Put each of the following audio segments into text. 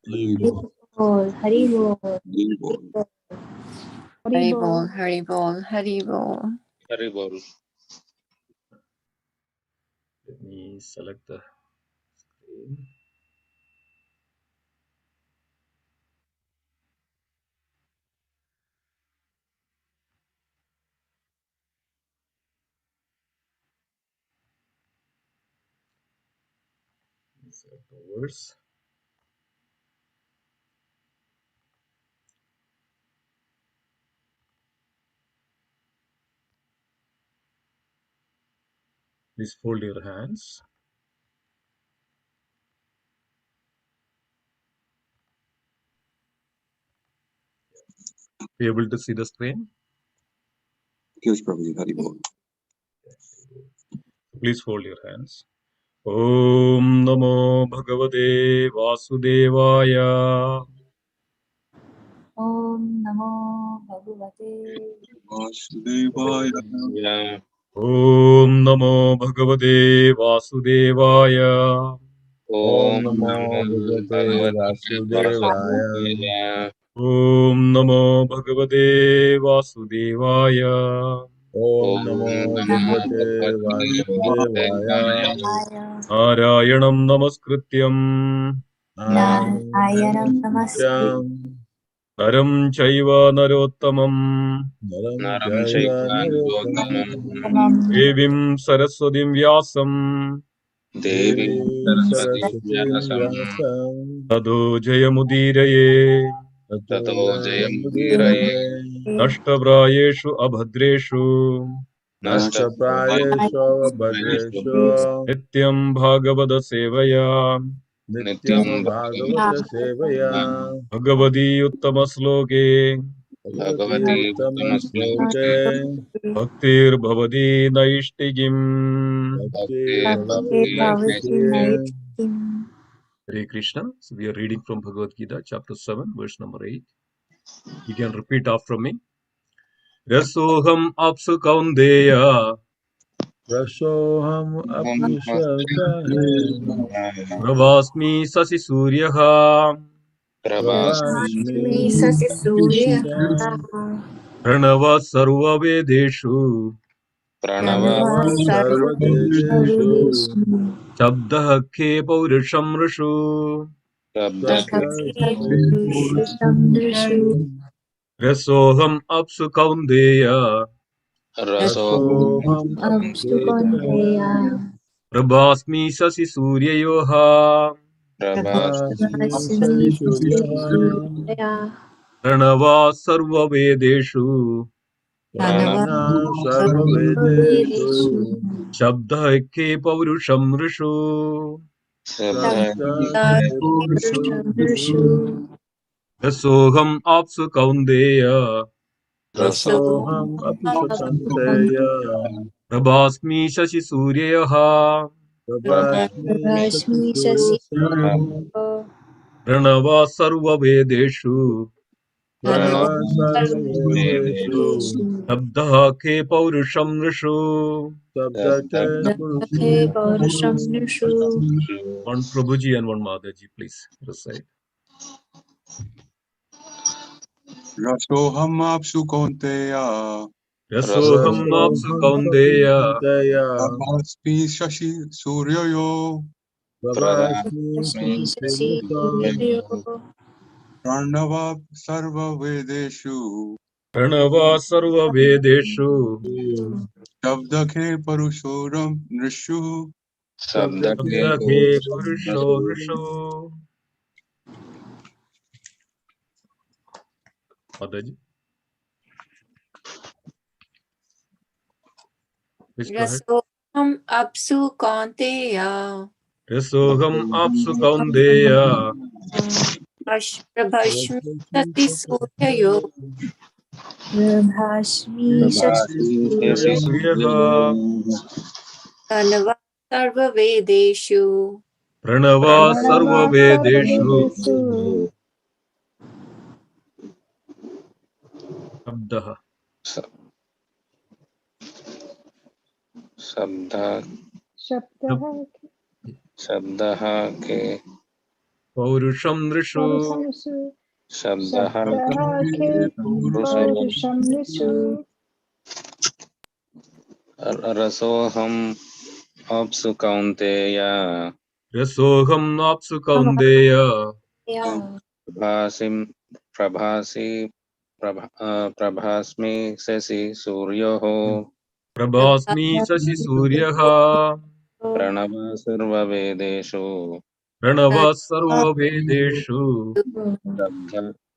Hari Bol. Hari Bol, Hari Bol, Hari Bol. Hari Bol. Let me select the screen. Select the words. Please fold your hands. Be able to see the screen? Yes, Prabhuji, Hari Bol. Please fold your hands. Om Namo Bhagavate Vasudevaya. Om Namo Bhagavate Vasudevaya. Yeah. Om Namo Bhagavate Vasudevaya. Om Namo Bhagavate Vasudevaya. Om Namo Bhagavate Vasudevaya. Om Namo Bhagavate Vasudevaya. Narayanam Namaskrityam Narayanam Namaskrityam Naram Chaiva Narottamam Naram Chaiva Narottamam Devim Saraswatim Vyasam Devi Saraswati Vyasam Tado Jayamudiraye Tato Jayamudiraye Nashtavrayeshu Abhadreshu Nashtaprayeshu Bhadreshu Nityam Bhagavada Sevaya Nityam Bhagavata Sevaya Bhagavati Uttama Sloke Bhagavati Uttama Sloke Bhaktir Bhavati Naishtigim. Bhakti Bhakti Bhavati Namaskrityam. Hare Krishna. So we are reading from Bhagavad Gita, chapter 7, verse number 8. You can repeat after me. Rasoham apsu kaundeya Rasoham Apishakahe Pravasmi sasi suryaha Prabhasmi Sasi Surya Pranava sarva vedeshu Pranava Sarvadeshu Shabdah ke paurusham rishu Rasoham apsu kaundeya Rasoham Apishakahe Prabhasmi sasi suryayoha Prabhasmi Sasisuryaha Pranava sarva vedeshu Prana Sarvavedeshu Shabdah ke paurusham rishu Rasoham apsu kaundeya Rasoham Apishakahe Prabhasmi shashi suryaha Prabhasmi Sasisuryaha Pranava sarva vedeshu Prana Sarvavedeshu Shabdah ke paurusham rishu. Sabdate One Prabhuji and one Mataji, please recite. Rasoham apsu kaunteya. Rasoham apsu kaundeya Prabhasmi shashi suryayo. Pranava sarva vedeshu. Pranava sarva vedeshu Shabdake parushoram nrishu. Shabda ke purusho rishu. Mataji, please go ahead. Rasoham apsu kaunteya Rasoham apsu kaundeya Prabhashmi sati suryayo suryaha Pranava sarva vedeshu Pranava sarva vedeshu Shabdah Sabda Sabdaha ke Paurusham Nrishu. Shabdaha Purusham Rasoham Apsu Kaunteya Rasoham Apsu Kaundeya. Prabhasim Prabhasmi Sasi Suryoho Prabhasmi Sashi Suryaha. Pranava Sarva Vedeshu Pranava Sarva Vedeshu.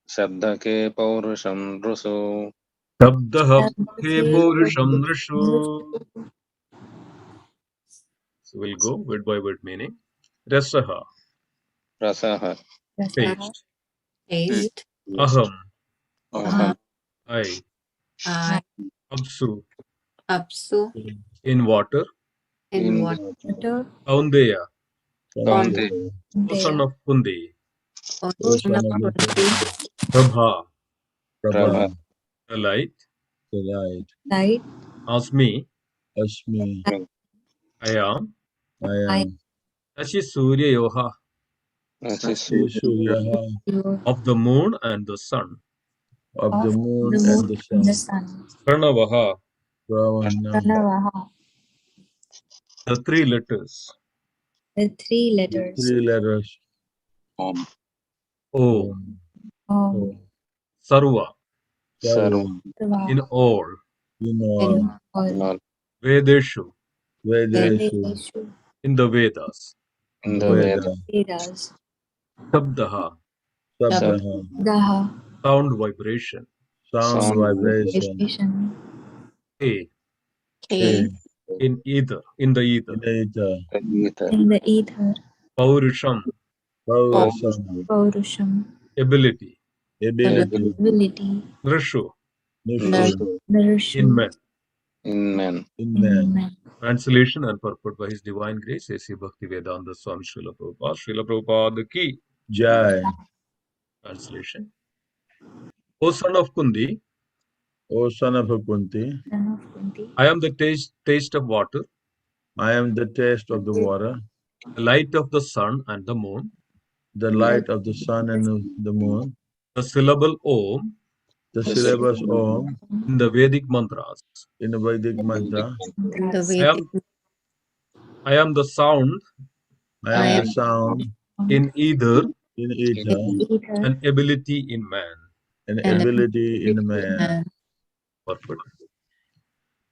Shabdake Paurusham Rusu Shabdaha He Paurusham Nrishu. So we'll go word by word meaning. Rasaha, Rasaha taste. Taste. Aham, Aham I. I. Apsu, Apsu. in water. In what? Kaundeya, Kaunte O son of Kundi. On O son son of of Kunti. Prabha, Prabha Prabha, the light. the light. Asmi, Ashmi, I am. I am. Sashi Surya Yoha, Asisu Suryaha, of the moon and the sun. of the moon and the sun. Pranavaha, Pravanam, the three letters. The three the letters. three letters. Om Om, Om, Sarva, Sarva in all. in In all. Vedeshu, Vedeshu, in the Vedas. in the Veda Vedas. Shabdaha, Sabdaha, sound vibration. sound sound vibration. A, K. in either, in the either. In the ether. Gita In the ether. Paurusham, Paurasham, Paurusham. ability. ability. Ability. Nrishu, Nushu, in men. in men in man. Translation and purport by His Divine Grace, A.C. Bhaktivedanta Swami Srila Prabhupada. Srila Prabhupada ki. Jai, Translation. O son of Kundi, O son of Kunti, I am the taste of water, I am the taste of the water, the light of the sun and the moon, the light of the sun and the moon, the syllable Om the syllabus Om in the Vedic mantras. in the Vedic mantra. In the I Vedic. am the sound I I am am the sound in either in ether and ability in man. and an ability in man. man. Purport.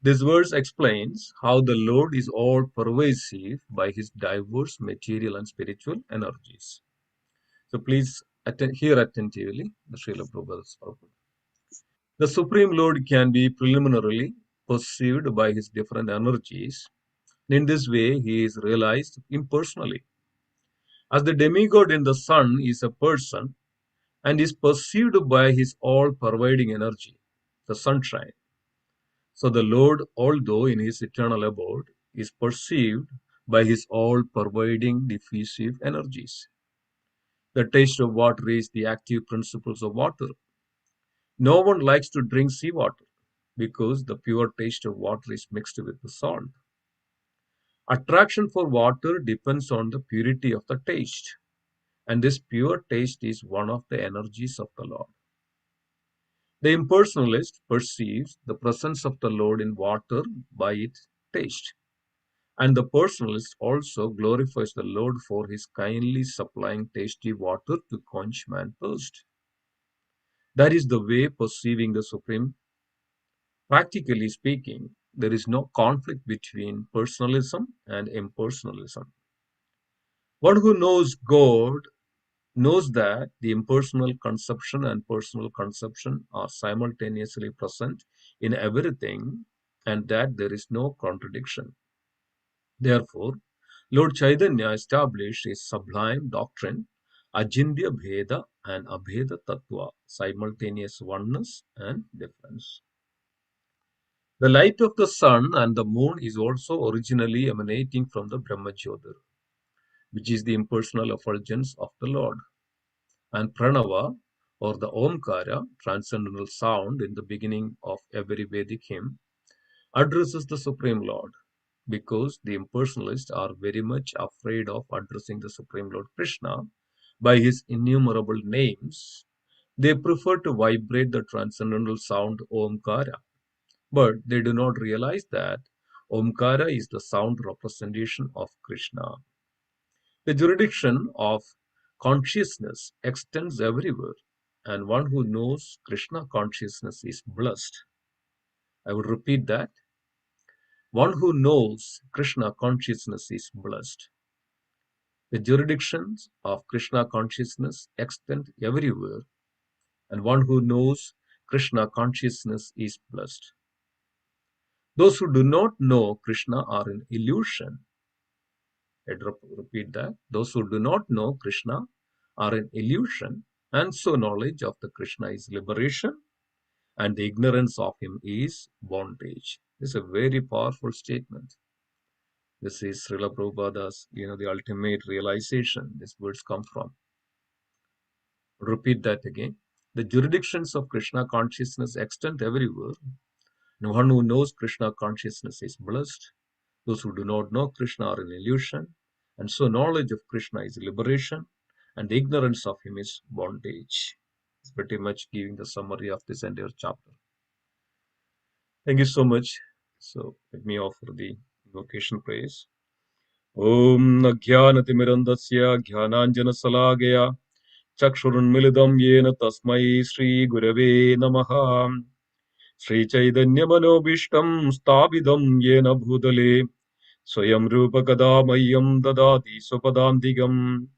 This verse explains how the Lord is all pervasive by His diverse material and spiritual energies. So please hear attentively the Srila Prabhupada's purport. The Supreme Lord can be preliminarily perceived by His different energies. In this way, He is realized impersonally. As the demigod in the sun is a person and is perceived by His all-pervading energy, the sunshine. So the Lord, although in His eternal abode, is perceived by His all-pervading diffusive energies. The taste of water is the active principles of water. No one likes to drink seawater because the pure taste of water is mixed with the salt. Attraction for water depends on the purity of the taste, and this pure taste is one of the energies of the Lord. The impersonalist perceives the presence of the Lord in water by its taste, and the personalist also glorifies the Lord for His kindly supplying tasty water to quench man's thirst. That is the way perceiving the Supreme. Practically speaking, there is no conflict between personalism and impersonalism. One who knows God knows that the impersonal conception and personal conception are simultaneously present in everything and that there is no contradiction. Therefore, Lord Chaitanya established a sublime doctrine, Ajindya Bheda and Abheda Tattva, simultaneous oneness and difference. The light of the sun and the moon is also originally emanating from the Brahmajyotir, which is the impersonal effulgence of the Lord. And Pranava, or the Omkara, transcendental sound in the beginning of every Vedic hymn, addresses the Supreme Lord, because the impersonalists are very much afraid of addressing the Supreme Lord Krishna, by his innumerable names, they prefer to vibrate the transcendental sound Omkara, but they do not realize that Omkara is the sound representation of Krishna. The jurisdiction of consciousness extends everywhere, and one who knows Krishna consciousness is blessed. I would repeat that. One who knows Krishna consciousness is blessed. The jurisdictions of Krishna consciousness extend everywhere, and one who knows Krishna consciousness is blessed. Those who do not know Krishna are an illusion. I repeat that. Those who do not know Krishna are an illusion, and so knowledge of the Krishna is liberation, and the ignorance of him is bondage. This is a very powerful statement. This is Srila Prabhupada's, the ultimate realization these words come from. Repeat that again. The jurisdictions of Krishna consciousness extend everywhere. And one who knows Krishna consciousness is blessed. Those who do not know Krishna are an illusion. And so knowledge of Krishna is liberation, and the ignorance of him is bondage. It's pretty much giving the summary of this entire chapter. Thank you so much. So let me offer the invocation praise. Om Jnanatimirandasya Jnananjana Salagaya Chakshurunmilidam Yena Tasmai Shri Gurave Namaha Shri Chaitanya Manobishtam Stabidam Yena Bhudale Swayam Rupa Kadamayam Dadati Swapadantigam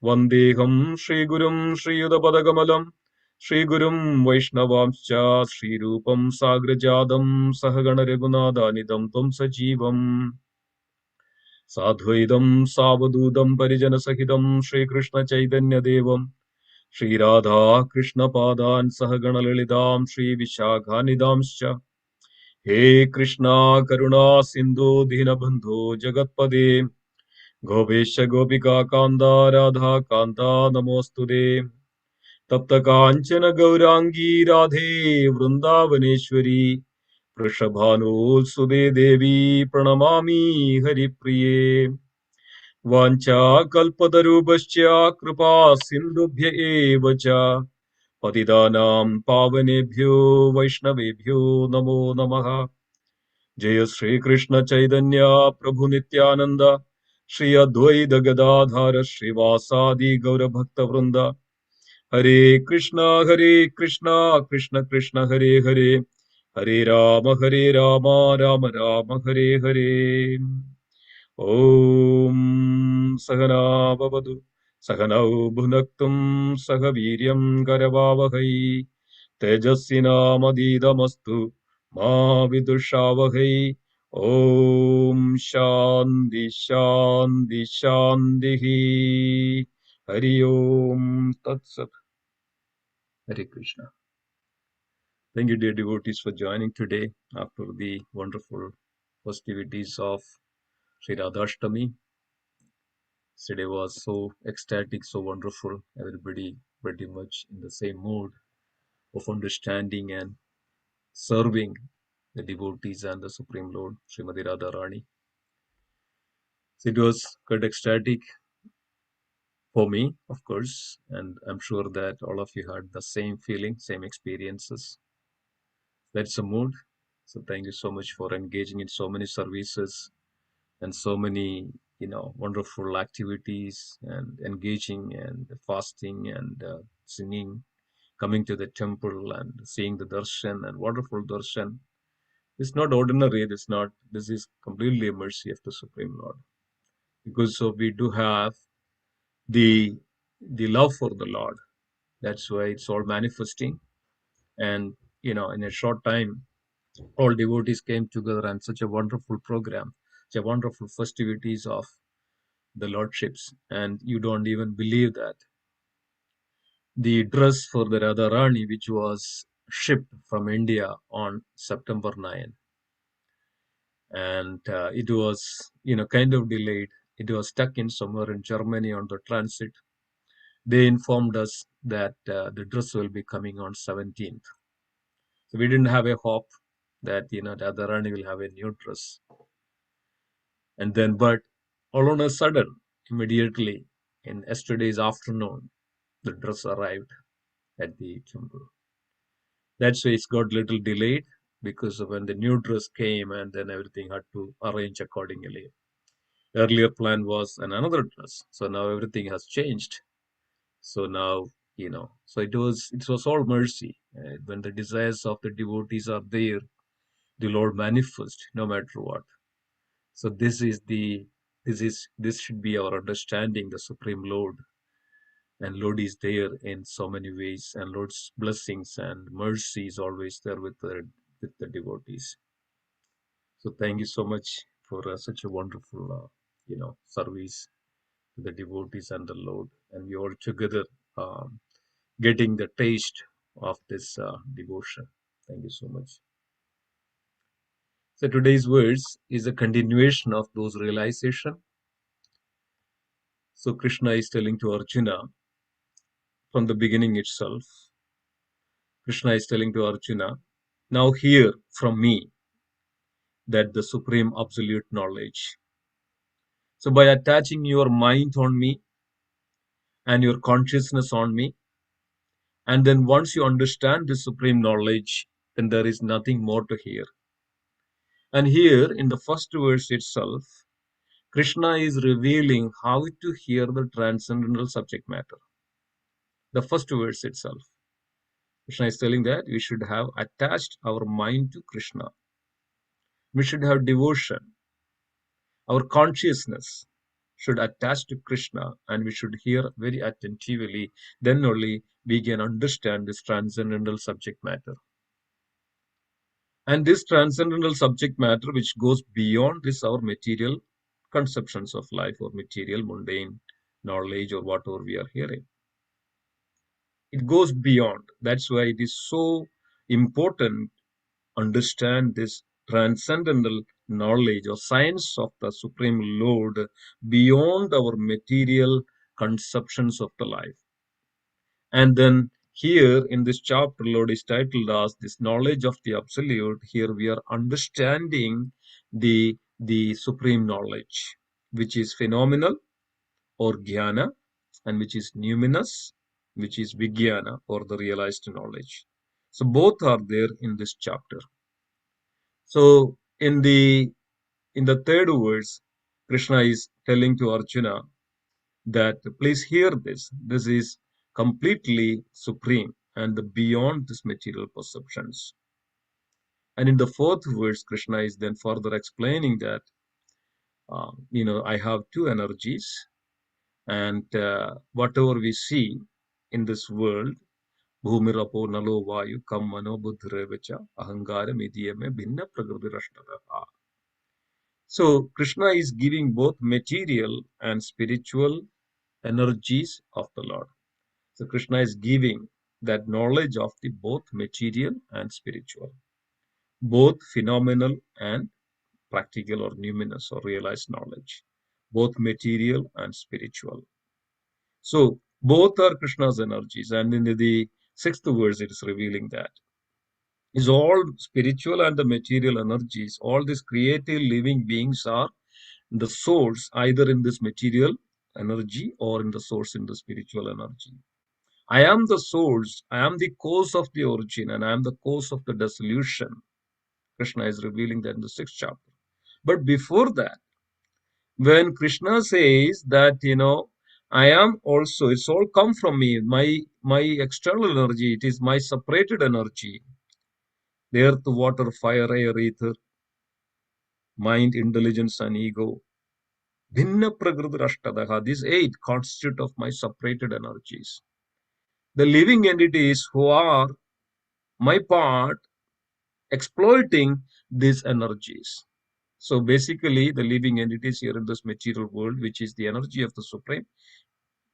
Vandeham Shri Gurum Shri Yudapadagammalam Shri Gurum Vaishnavamscha Shri Rupam Sagrajadam Sahagana Raghunathanidam Tam Sajivam Sadhvaidam Savadudam Parijana Sahidam Shri Krishna Chaitanya Devam Shri Radha Krishna Padan Sahagana Lilidam Shri Vishakhanidamscha He Krishna Karuna Sindhu Dinabandhu Jagatpade Govesha Gopika Kanda Radha Kanta Namostude Tapta Kanchana Gaurangi Radhe Vrindavaneshwari Prashabhanu Sude Devi Pranamami Haripriye Vancha Kalpatarubhascha Kripa Sindhubhya Evacha Patidanam Pavanebhyo Vaishnavebhyo Namo Namaha Jaya Sri Krishna Chaitanya Prabhu Nityananda Shri Advaita Gadadhara Srivasadi Gaura Bhakta Vrinda Hare Krishna Krishna Krishna Hare Hare Hare Rama Rama Rama Hare Hare Om Sahana Bhavatu Sahanau Bhunaktum Sahaviryam Karavavahai Tejasvinamodidamastu Ma Vidurshavahai Om Shanti Shanti Shanti Hari Om Tat Sat. Hare Krishna. Thank you, dear devotees, for joining today after the wonderful festivities of Sri Radhashtami. Today was so ecstatic, so wonderful. Everybody pretty much in the same mood of understanding and serving the devotees and the Supreme Lord, Srimati Radharani. So it was quite ecstatic for me, of course, and I'm sure that all of you had the same feeling, same experiences. That's the mood. So thank you so much for engaging in so many services and so many, wonderful activities and engaging and fasting and singing, coming to the temple and seeing the darshan and wonderful darshan. It's not ordinary. This is completely a mercy of the Supreme Lord. Because so we do have the love for the Lord. That's why it's all manifesting. And, in a short time, all devotees came together and such a wonderful program, such a wonderful festivities of the Lordships. And you don't even believe that. The dress for the Radharani, which was shipped from India on September 9, and it was, kind of delayed. It was stuck in somewhere in Germany on the transit. They informed us that the dress will be coming on 17th. So we didn't have a hope that, the Radharani will have a new dress. And then, but all on a sudden, immediately, in yesterday's afternoon, the dress arrived at the temple. That's why it's got little delayed, because of when the new dress came and then everything had to arrange accordingly. Earlier plan was another dress, so now everything has changed. So now, so it was all mercy. When the desires of the devotees are there, the Lord manifests no matter what. So this should be our understanding. The Supreme Lord, and Lord is there in so many ways, and Lord's blessings and mercy is always there with the devotees. So thank you so much for such a wonderful service to the devotees and the Lord, and we all together getting the taste of this devotion. Thank you so much. So today's verse is a continuation of those realization. So Krishna is telling to Arjuna from the beginning itself. Krishna is telling to Arjuna, now hear from me that the supreme absolute knowledge. So by attaching your mind on me and your consciousness on me, and then once you understand the supreme knowledge, then there is nothing more to hear. And here in the first verse itself, Krishna is revealing how to hear the transcendental subject matter. The first verse itself, Krishna is telling that we should have attached our mind to Krishna. We should have devotion. Our consciousness should attach to Krishna, and we should hear very attentively. Then only we can understand this transcendental subject matter. And this transcendental subject matter, which goes beyond this our material conceptions of life or material mundane knowledge or whatever we are hearing. It goes beyond. That's why it is so important to understand this transcendental knowledge or science of the Supreme Lord beyond our material conceptions of the life. And then here in this chapter, Lord is titled as this knowledge of the absolute. Here we are understanding the supreme knowledge, which is phenomenal or jnana, and which is numinous, which is vijnana or the realized knowledge. So both are there in this chapter. So in the third verse, Krishna is telling to Arjuna that please hear this. This is completely supreme and beyond this material perceptions. And in the fourth verse, Krishna is then further explaining that, I have two energies, and whatever we see in this world, bhumirapo nalo vayu kam mano buddhirevacha ahangara midiyame bhinna prakriti rashtadaha. So Krishna is giving both material and spiritual energies of the Lord. So Krishna is giving that knowledge of the both material and spiritual, both phenomenal and practical or numinous or realized knowledge, both material and spiritual. So both are Krishna's energies, and in the sixth verse it is revealing that is all spiritual and the material energies, all these creative living beings are the source either in this material energy or in the source in the spiritual energy. I am the source, I am the cause of the origin, and I am the cause of the dissolution. Krishna is revealing that in the sixth chapter. But before that, when Krishna says that, I am also, it's all come from me, my external energy, it is my separated energy. The earth, water, fire, air, ether, mind, intelligence, and ego. Bhinna prakriti rashtadaha, these eight constitute of my separated energies. The living entities who are my part exploiting these energies. So basically, the living entities here in this material world, which is the energy of the Supreme,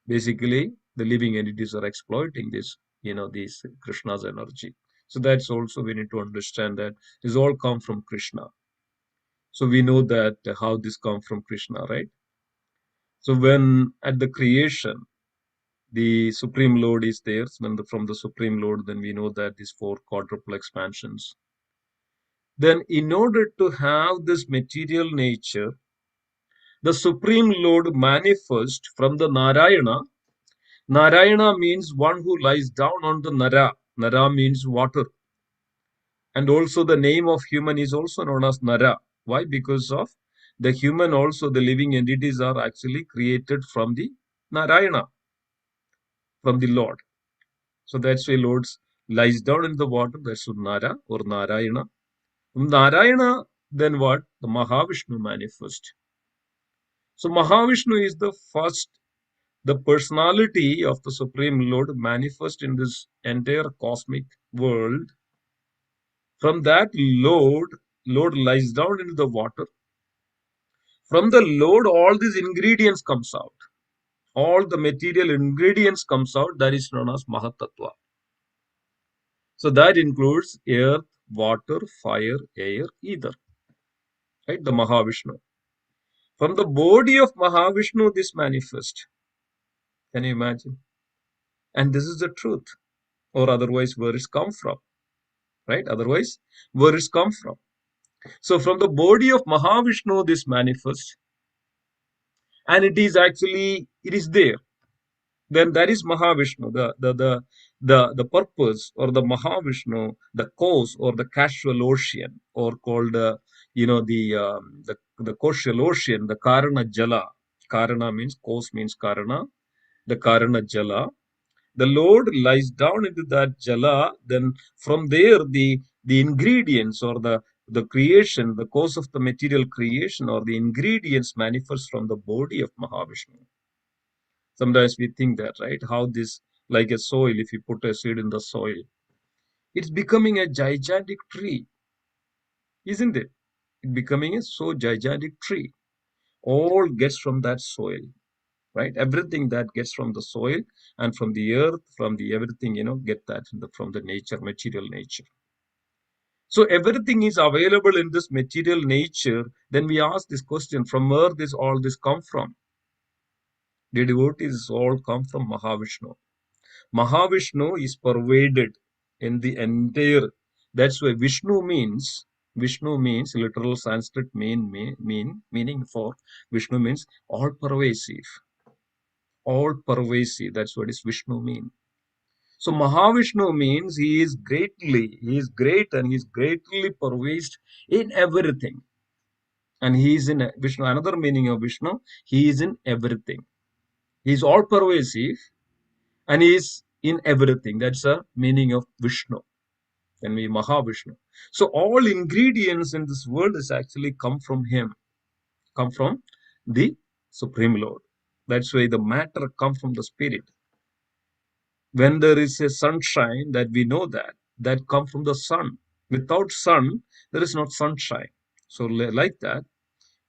basically the living entities are exploiting this, this Krishna's energy. So that's also we need to understand that this all come from Krishna. So we know that how this come from Krishna, right? So when at the creation, the Supreme Lord is there. From the Supreme Lord, then we know that these four quadruple expansions. Then in order to have this material nature, The Supreme Lord manifest from the Narayana. Narayana means one who lies down on the Nara. Nara means water. And also the name of human is also known as Nara. Why? Because of the human also, the living entities are actually created from the Narayana, from the Lord. So that's why Lord lies down in the water. That's Nara or Narayana. From Narayana, then what? The Mahavishnu manifest. So Mahavishnu is the first, the personality of the Supreme Lord manifest in this entire cosmic world. From that Lord lies down into the water. From the Lord, all these ingredients comes out. All the material ingredients comes out. That is known as Mahatattva. So that includes earth, water, fire, air, ether. Right? The Mahavishnu. From the body of Mahavishnu, this manifests. Can you imagine? And this is the truth. Or otherwise, where it's come from. Right? Otherwise, where it's come from. So from the body of Mahavishnu, this manifests. And it is actually, it is there. Then that is Mahavishnu, the purpose, or the Mahavishnu, the cause, or the causal ocean, or called the causal ocean, the Karana Jala. Karana means cause, means Karana, the Karana Jala. The Lord lies down into that Jala. Then from there the ingredients, or the creation, the cause of the material creation, or the ingredients manifest from the body of Mahavishnu. Sometimes we think that, right? How this, like a soil, if you put a seed in the soil, it's becoming a gigantic tree, isn't it? It's becoming a so gigantic tree. All gets from that soil, right? Everything that gets from the soil and from the earth, from the everything, get that from the nature, material nature. So everything is available in this material nature. Then we ask this question: from where does all this come from? The devotees all come from Mahavishnu. Mahavishnu is pervaded in the entire. That's why Vishnu means literal Sanskrit meaning for Vishnu means all pervasive. All pervasive. That's what is Vishnu mean. So Mahavishnu means he is great and he is greatly pervased in everything. And he is in Vishnu. Another meaning of Vishnu, he is in everything. He is all pervasive and he is in everything. That's the meaning of Vishnu. Then we Mahavishnu. So all ingredients in this world is actually come from him, come from the Supreme Lord. That's why the matter come from the spirit. When there is a sunshine, that we know that come from the sun. Without sun, there is not sunshine. So like that,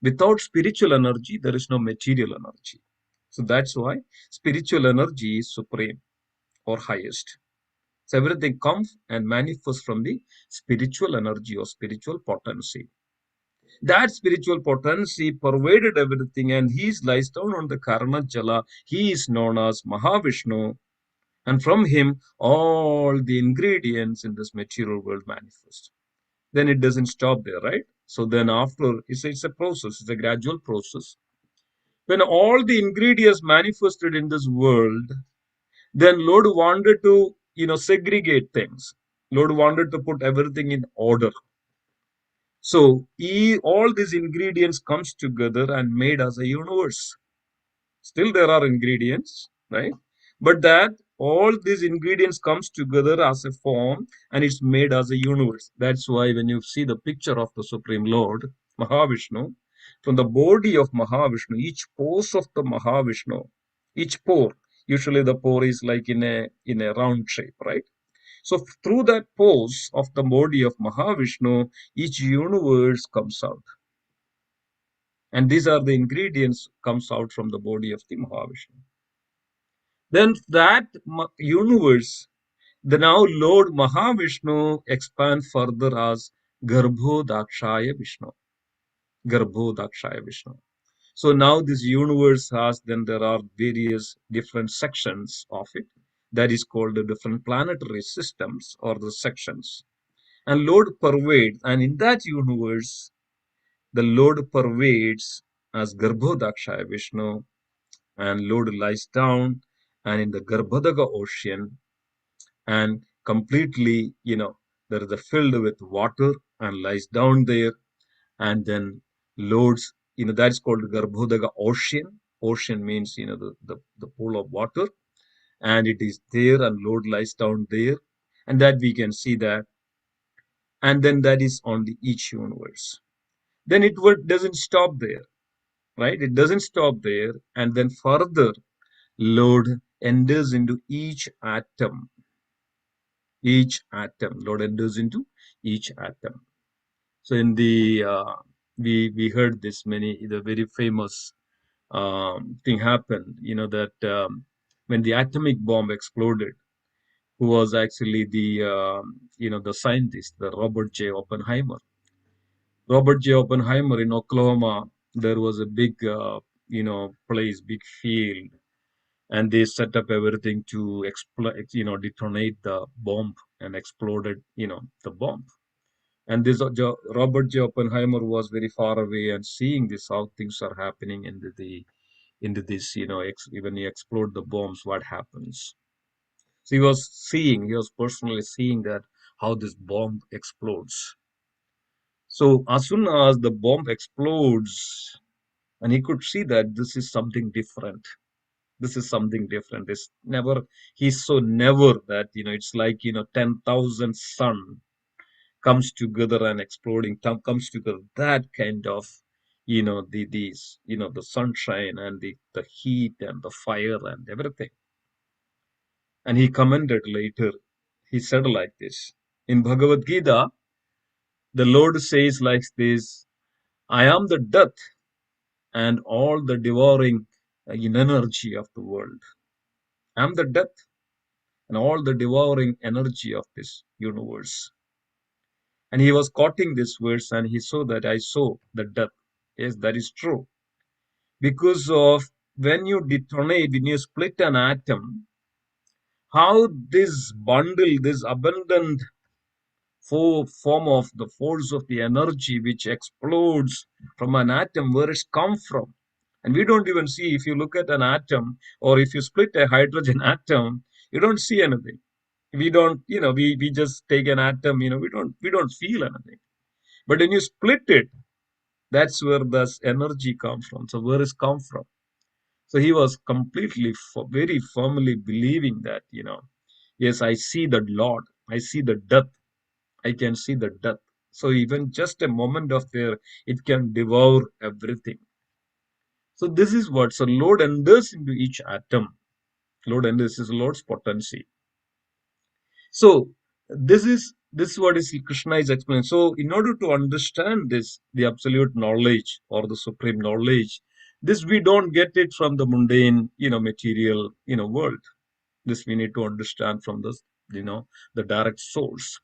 without spiritual energy, there is no material energy. So that's why spiritual energy is supreme or highest. So everything comes and manifests from the spiritual energy or spiritual potency. That spiritual potency pervaded everything, and he lies down on the Karana Jala. He is known as Mahavishnu, and from him all the ingredients in this material world manifest. Then it doesn't stop there, right? So then after, it's a process, it's a gradual process. When all the ingredients manifested in this world, then Lord wanted to, segregate things. Lord wanted to put everything in order. So all these ingredients comes together and made us a universe. Still there are ingredients, right? But that all these ingredients comes together as a form and it's made as a universe. That's why when you see the picture of the Supreme Lord, Mahavishnu, from the body of Mahavishnu, each pose of the Mahavishnu, each pore, usually the pore is like in a round shape, right? So through that pose of the body of Mahavishnu, each universe comes out. And these are the ingredients comes out from the body of the Mahavishnu. Then that universe, the now Lord Mahavishnu expand further as Garbhodakshaya Vishnu. Garbhodakshaya Vishnu. So now this universe has, then there are various different sections of it. That is called the different planetary systems or the sections. And Lord pervades, and in that universe, the Lord pervades as Garbhodakshaya Vishnu, and Lord lies down and in the Garbhodaga ocean, and completely, there is a filled with water and lies down there, and then Lord's, that's called Garbhodaga ocean. Ocean means, the pool of water, and it is there, and Lord lies down there, and that we can see that, and then that is on the each universe. Then doesn't stop there, right? It doesn't stop there, and then further, Lord enters into each atom. Lord enters into each atom. So in the we heard this the very famous thing happened. That when the atomic bomb exploded, who was actually the scientist, the Robert J. Oppenheimer. Robert J. Oppenheimer in Oklahoma, there was a big place, big field, and they set up everything to detonate the bomb and exploded, the bomb. And this Robert J. Oppenheimer was very far away and seeing this, how things are happening into this, when you explode the bombs, what happens. So he was personally seeing that how this bomb explodes. So as soon as the bomb explodes, and he could see that this is something different. This is something different. He's so never that, it's like, 10,000 sun comes together and exploding, comes together, that kind of, the sunshine and the heat and the fire and everything. And he commented later, he said like this, in Bhagavad Gita, the Lord says like this, I am the death and all the devouring energy of the world. I am the death and all the devouring energy of this universe. And he was quoting this verse, and he saw that I saw the death. Yes, that is true. Because of when you detonate, when you split an atom, how this bundle, this abundant form of the force of the energy which explodes from an atom, where it's come from. And we don't even see, if you look at an atom, or if you split a hydrogen atom, you don't see anything. We don't, we just take an atom, we don't feel anything. But when you split it, that's where this energy comes from. So where it's come from? So he was completely, very firmly believing that, yes, I see the Lord, I see the death, I can see the death. So even just a moment of there, it can devour everything. So this is what, so Lord enters into each atom. Lord enters is Lord's potency. So this is what is Krishna is explaining. So in order to understand this, the absolute knowledge or the supreme knowledge, this we don't get it from the mundane, material, world. This we need to understand from this, the direct source.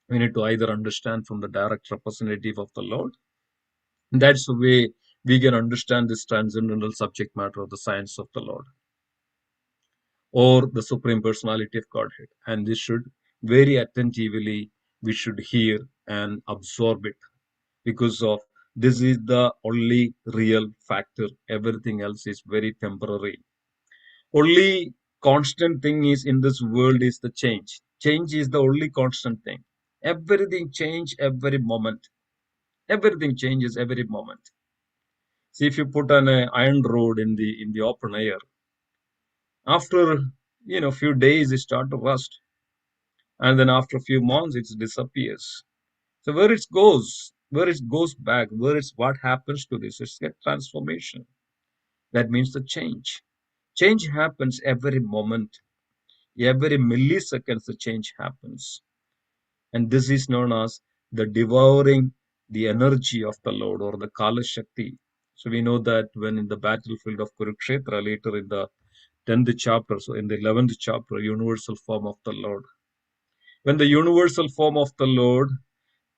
We need to either understand from the direct representative of the Lord. And that's the way we can understand this transcendental subject matter of the science of the Lord, or the Supreme Personality of Godhead. And this should very attentively, we should hear and absorb it, because of this is the only real factor. Everything else is very temporary. Only constant thing is in this world is the change. Change is the only constant thing. Everything changes every moment. Everything changes every moment. See, if you put an iron rod in the open air, after few days it start to rust, and then after a few months it disappears. So where it goes back, what happens to this? It's a transformation. That means the change. Change happens every moment, every millisecond. The change happens, and this is known as the devouring the energy of the Lord, or the Kala Shakti. So we know that when in the battlefield of Kurukshetra, later in the 10th chapter, so in the 11th chapter, universal form of the Lord. When the universal form of the Lord,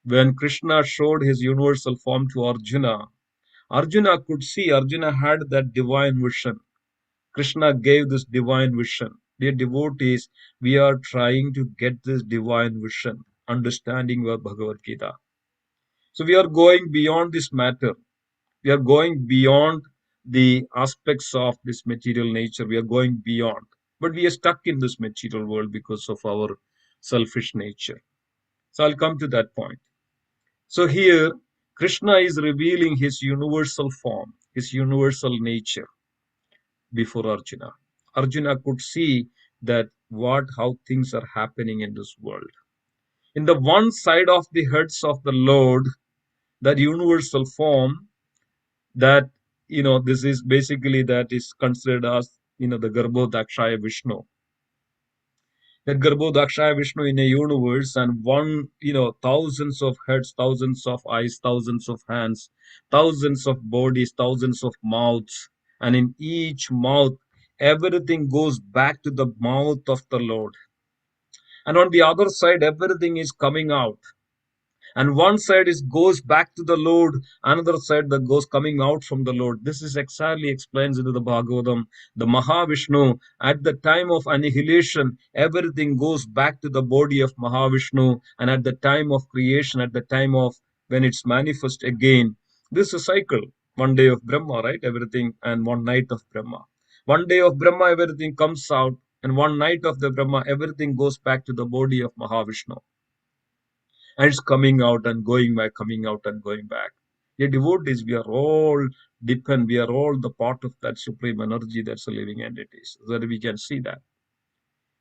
when Krishna showed his universal form to Arjuna, Arjuna could see, Arjuna had that divine vision. Krishna gave this divine vision. Dear devotees, we are trying to get this divine vision, understanding of Bhagavad Gita. So we are going beyond this matter. We are going beyond the aspects of this material nature. We are going beyond. But we are stuck in this material world because of our selfish nature. So I'll come to that point. So here, Krishna is revealing his universal form, his universal nature before Arjuna. Arjuna could see that how things are happening in this world. In the one side of the heads of the Lord, that universal form, that, this is basically, that is considered as, the Garbhodakshaya Vishnu. That Garbhodakshaya Vishnu in a universe, and one, thousands of heads, thousands of eyes, thousands of hands, thousands of bodies, thousands of mouths, and in each mouth, everything goes back to the mouth of the Lord. And on the other side, everything is coming out. And one side goes back to the Lord, another side that goes coming out from the Lord. This is exactly explains into the Bhagavatam. The Mahavishnu, at the time of annihilation, everything goes back to the body of Mahavishnu, and at the time of creation, at the time of when it's manifest again, this is a cycle. One day of Brahma, right? Everything, and one night of Brahma. One day of Brahma, everything comes out, and one night of the Brahma, everything goes back to the body of Mahavishnu. And it's coming out and going back, coming out and going back. The devotees, we are all we are all the part of that supreme energy that's a living entity. So that we can see that.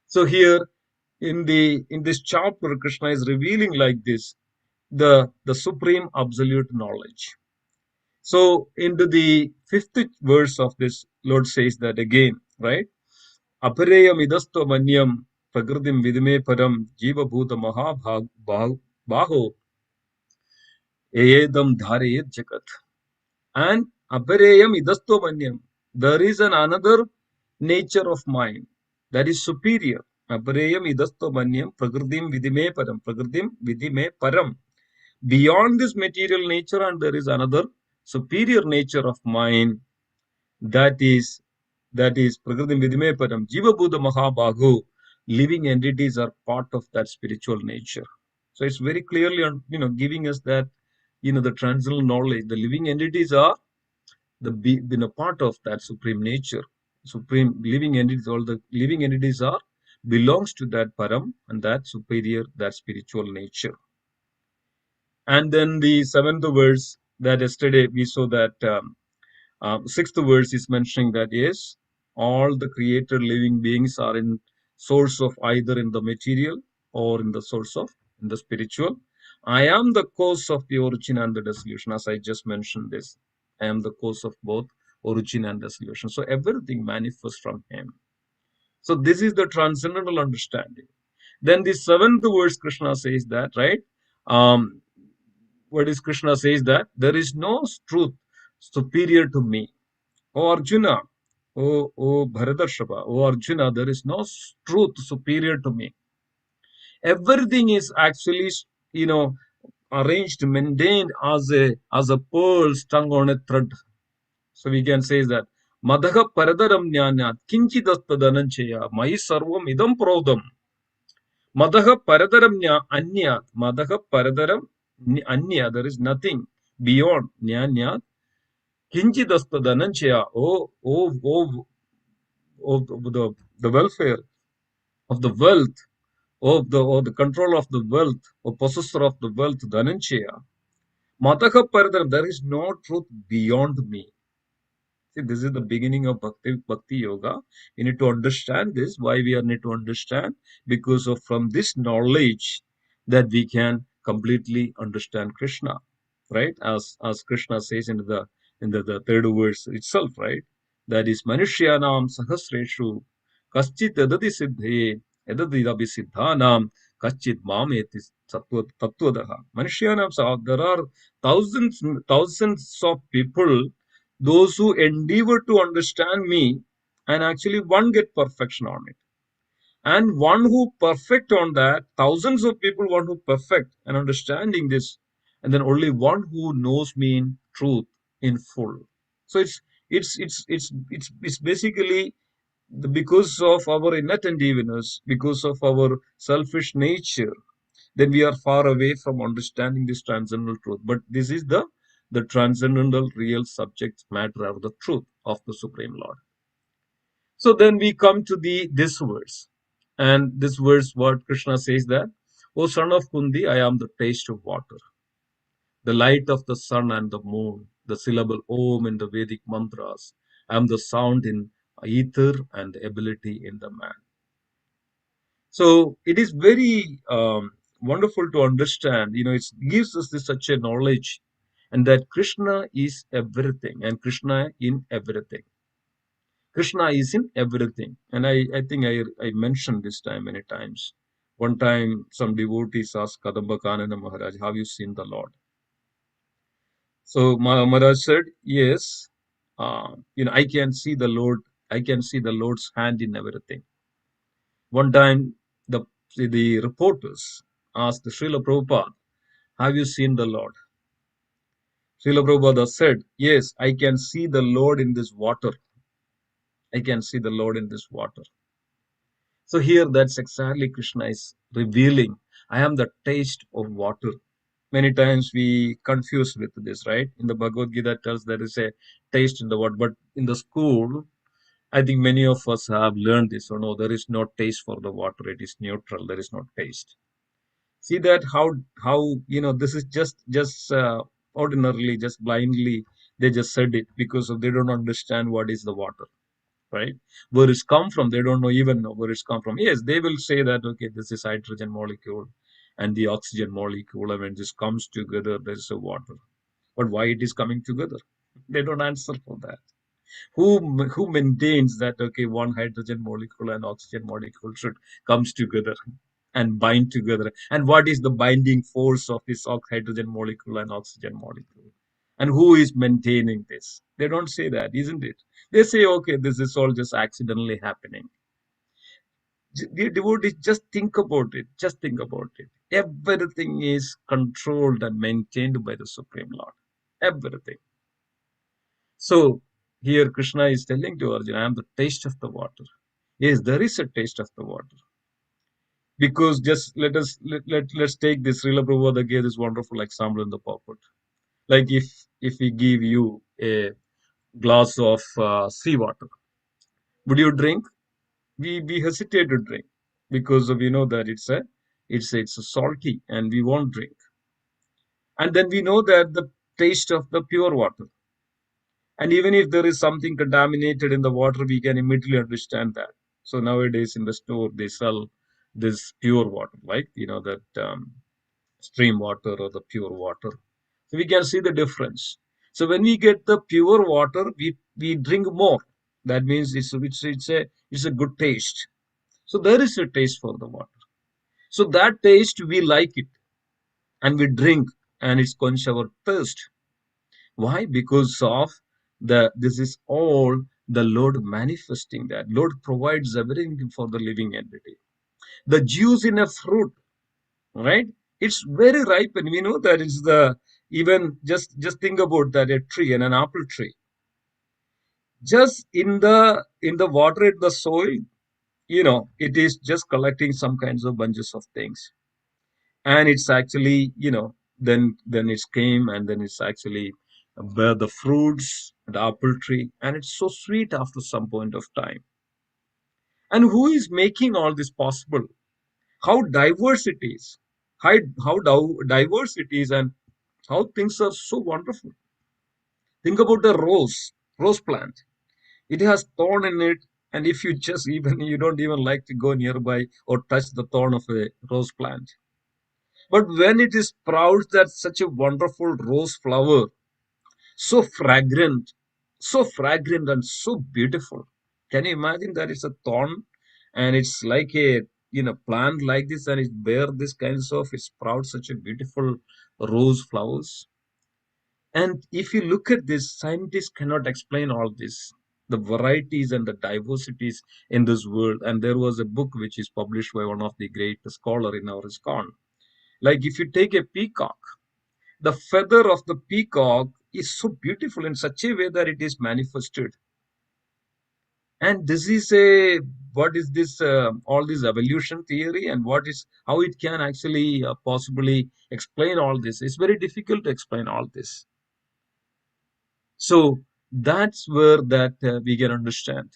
So here in this chapter, Krishna is revealing like this the supreme absolute knowledge. So into the 5th verse of this, Lord says that again, right? Apareyam idasto manyam pragratim vidime param jiva bhuta mahabhaho Eyedam dharayet jagat. And apareyam idasto manyam. There is another nature of mind that is superior. Apareyam idasto manyam pragratim vidime param. Pragratim vidime param. Beyond this material nature, and there is another superior nature of mind that is prakratim vidime param. Jiva Buddha Mahabhago. Living entities are part of that spiritual nature. So it's very clearly, giving us that, the transcendental knowledge. The living entities are part of that supreme nature. Supreme living entities, all the living entities are belongs to that param and that superior, that spiritual nature. And then the 7th verse that yesterday we saw that 6th verse is mentioning that yes, all the created living beings are in source of either in the material or in the source of in the spiritual. I am the cause of the origin and the dissolution, as I just mentioned this. I am the cause of both origin and dissolution. So everything manifests from him. So this is the transcendental understanding. Then the 7th verse, Krishna says that, right? What is Krishna says that there is no truth superior to me. O Arjuna, O Bharatarshava, O Arjuna, there is no truth superior to me. Everything is actually, arranged, maintained as a pearl strung on a thread. So we can say that Madhaha Paradaram Jnanat Kinchidastadhananchaya Mai Sarvam Idam Prodam. Madaha Paradaram Anyat. Madaha Paradaram Anya. There is nothing beyond Jnanyat. Kinchidastadhananchaya. The welfare of the wealth, or the control of the wealth, or possessor of the wealth, Dhananchaya. Mataha Paradaram, there is no truth beyond me. See, this is the beginning of Bhakti Yoga. We need to understand this. Why we need to understand? Because of from this knowledge that we can completely understand Krishna, right? As Krishna says in the 3rd verse itself, right? That is Manushyanam Sahasreshu Kaschit Edadi Siddhe Edadidabi Siddhanam Kaschit Mameti Tattvadaha. Manushyanam, there are thousands of people, those who endeavor to understand me, and actually one get perfection on it. And one who perfect on that, thousands of people want to perfect and understanding this, and then only one who knows me in truth, in full. So it's basically because of our inattentiveness, because of our selfish nature, then we are far away from understanding this transcendental truth. But this is the the transcendental real subject matter or the truth of the Supreme Lord. So then we come to this verse. And this verse, what Krishna says that, O son of Kundi, I am the taste of water, the light of the sun and the moon, the syllable Om in the Vedic mantras. I am the sound in ether and the ability in the man. So it is very wonderful to understand, it gives us such a knowledge, and that Krishna is everything, and Krishna in everything. Krishna is in everything. And I think I mentioned this time many times. One time some devotees asked Kadamba Kanana Maharaj, have you seen the Lord? So Maharaj said, yes, I can see the Lord. I can see the Lord's hand in everything. One time the reporters asked Srila Prabhupada, have you seen the Lord? Srila Prabhupada said, yes, I can see the Lord in this water. I can see the Lord in this water. So here that's exactly Krishna is revealing. I am the taste of water. Many times we confuse with this, right? In the Bhagavad Gita tells there is a taste in the water, but in the school, I think many of us have learned this. Or no, there is no taste for the water. It is neutral. There is no taste. See that how this is just ordinarily, just blindly they just said it because they don't understand what is the water. Right, where it's come from, they don't even know where it's come from. Yes, they will say that, okay, this is hydrogen molecule and the oxygen molecule, and when this comes together, there's a water. But why it is coming together? They don't answer for that. Who maintains that, okay, one hydrogen molecule and oxygen molecule should comes together and bind together? And what is the binding force of this hydrogen molecule and oxygen molecule? And who is maintaining this? They don't say that, isn't it? They say, okay, this is all just accidentally happening. The devotees, just think about it. Just think about it. Everything is controlled and maintained by the Supreme Lord. Everything. So here Krishna is telling to Arjuna, I am the taste of the water. Yes, there is a taste of the water. Because just let's take this. Srila Prabhupada gave this wonderful example in the purport. Like if we give you a glass of seawater, would you drink? We hesitate to drink because of that it's a salty and we won't drink. And then we know that the taste of the pure water. And even if there is something contaminated in the water, we can immediately understand that. So nowadays in the store, they sell this pure water, like, that stream water or the pure water. So we can see the difference. So when we get the pure water, we drink more. That means it's a good taste. So there is a taste for the water. So that taste, we like it and we drink, and it's quench our thirst. Why? Because of this is all the Lord manifesting that. Lord provides everything for the living entity. The juice in a fruit, right? It's very ripe, and we know that it's even just think about that, a tree and an apple tree. Just in the water, in the soil, it is just collecting some kinds of bunches of things. And it's actually, then it came, and then it's actually bear the fruits, the apple tree, and it's so sweet after some point of time. And who is making all this possible? How diverse it is, how diverse it is, and how things are so wonderful. Think about the rose plant. It has thorn in it, and if you just even you don't even like to go nearby or touch the thorn of a rose plant. But when it is sprouts, that's such a wonderful rose flower, so fragrant, and so beautiful. Can you imagine that it's a thorn, and it's like a plant like this, and it bear this kinds of it sprouts such a beautiful rose flowers. And if you look at this, scientists cannot explain all this, the varieties and the diversities in this world. And there was a book which is published by one of the great scholar in our ISKCON. Like if you take a peacock, the feather of the peacock is so beautiful in such a way that it is manifested. And this is what is this, all this evolution theory, and how it can actually possibly explain all this. It's very difficult to explain all this. So that's where that we can understand.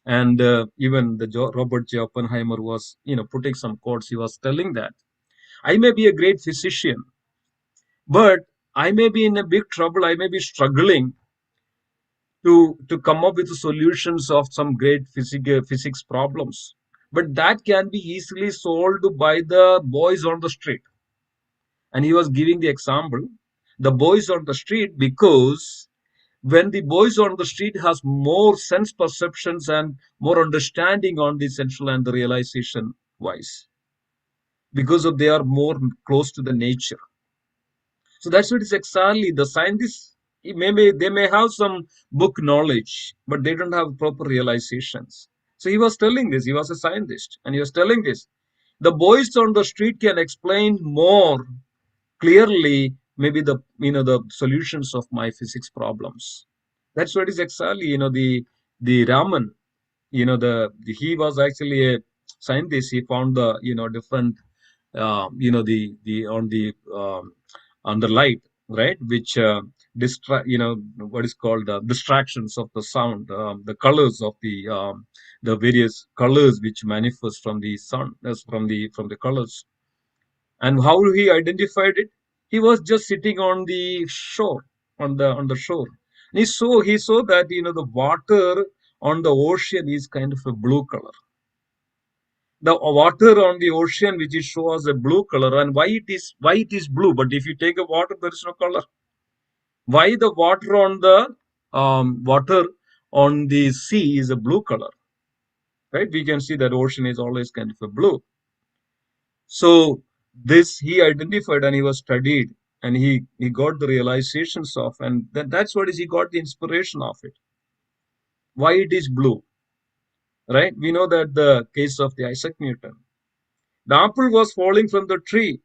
And even the Robert J. Oppenheimer was, putting some quotes. He was telling that I may be a great physician, but I may be in a big trouble. I may be struggling to come up with the solutions of some great physics problems. But that can be easily solved by the boys on the street. And he was giving the example, the boys on the street, because when the boys on the street has more sense perceptions and more understanding on the essential and the realization wise, because of they are more close to the nature. So that's what is exactly the scientists. They may have some book knowledge, but they don't have proper realizations. So he was telling this. He was a scientist, and he was telling this. The boys on the street can explain more clearly, maybe the solutions of my physics problems. That's what is exactly the Raman. He was actually a scientist. He found the different the on the light, right, which distract, what is called distractions of the sound, the colors of the various colors which manifest from the sun, as from the colors. And how he identified it? He was just sitting on the shore, on the shore. And he saw that the water on the ocean is kind of a blue color. The water on the ocean, which is show as a blue color, and why it is blue. But if you take a water, there is no color. Why the water on the sea is a blue color, right? We can see that ocean is always kind of a blue. So this he identified, and he was studied, and he got the realizations of, and that's what is he got the inspiration of it. Why it is blue, right? We know that the case of the Isaac Newton. The apple was falling from the tree,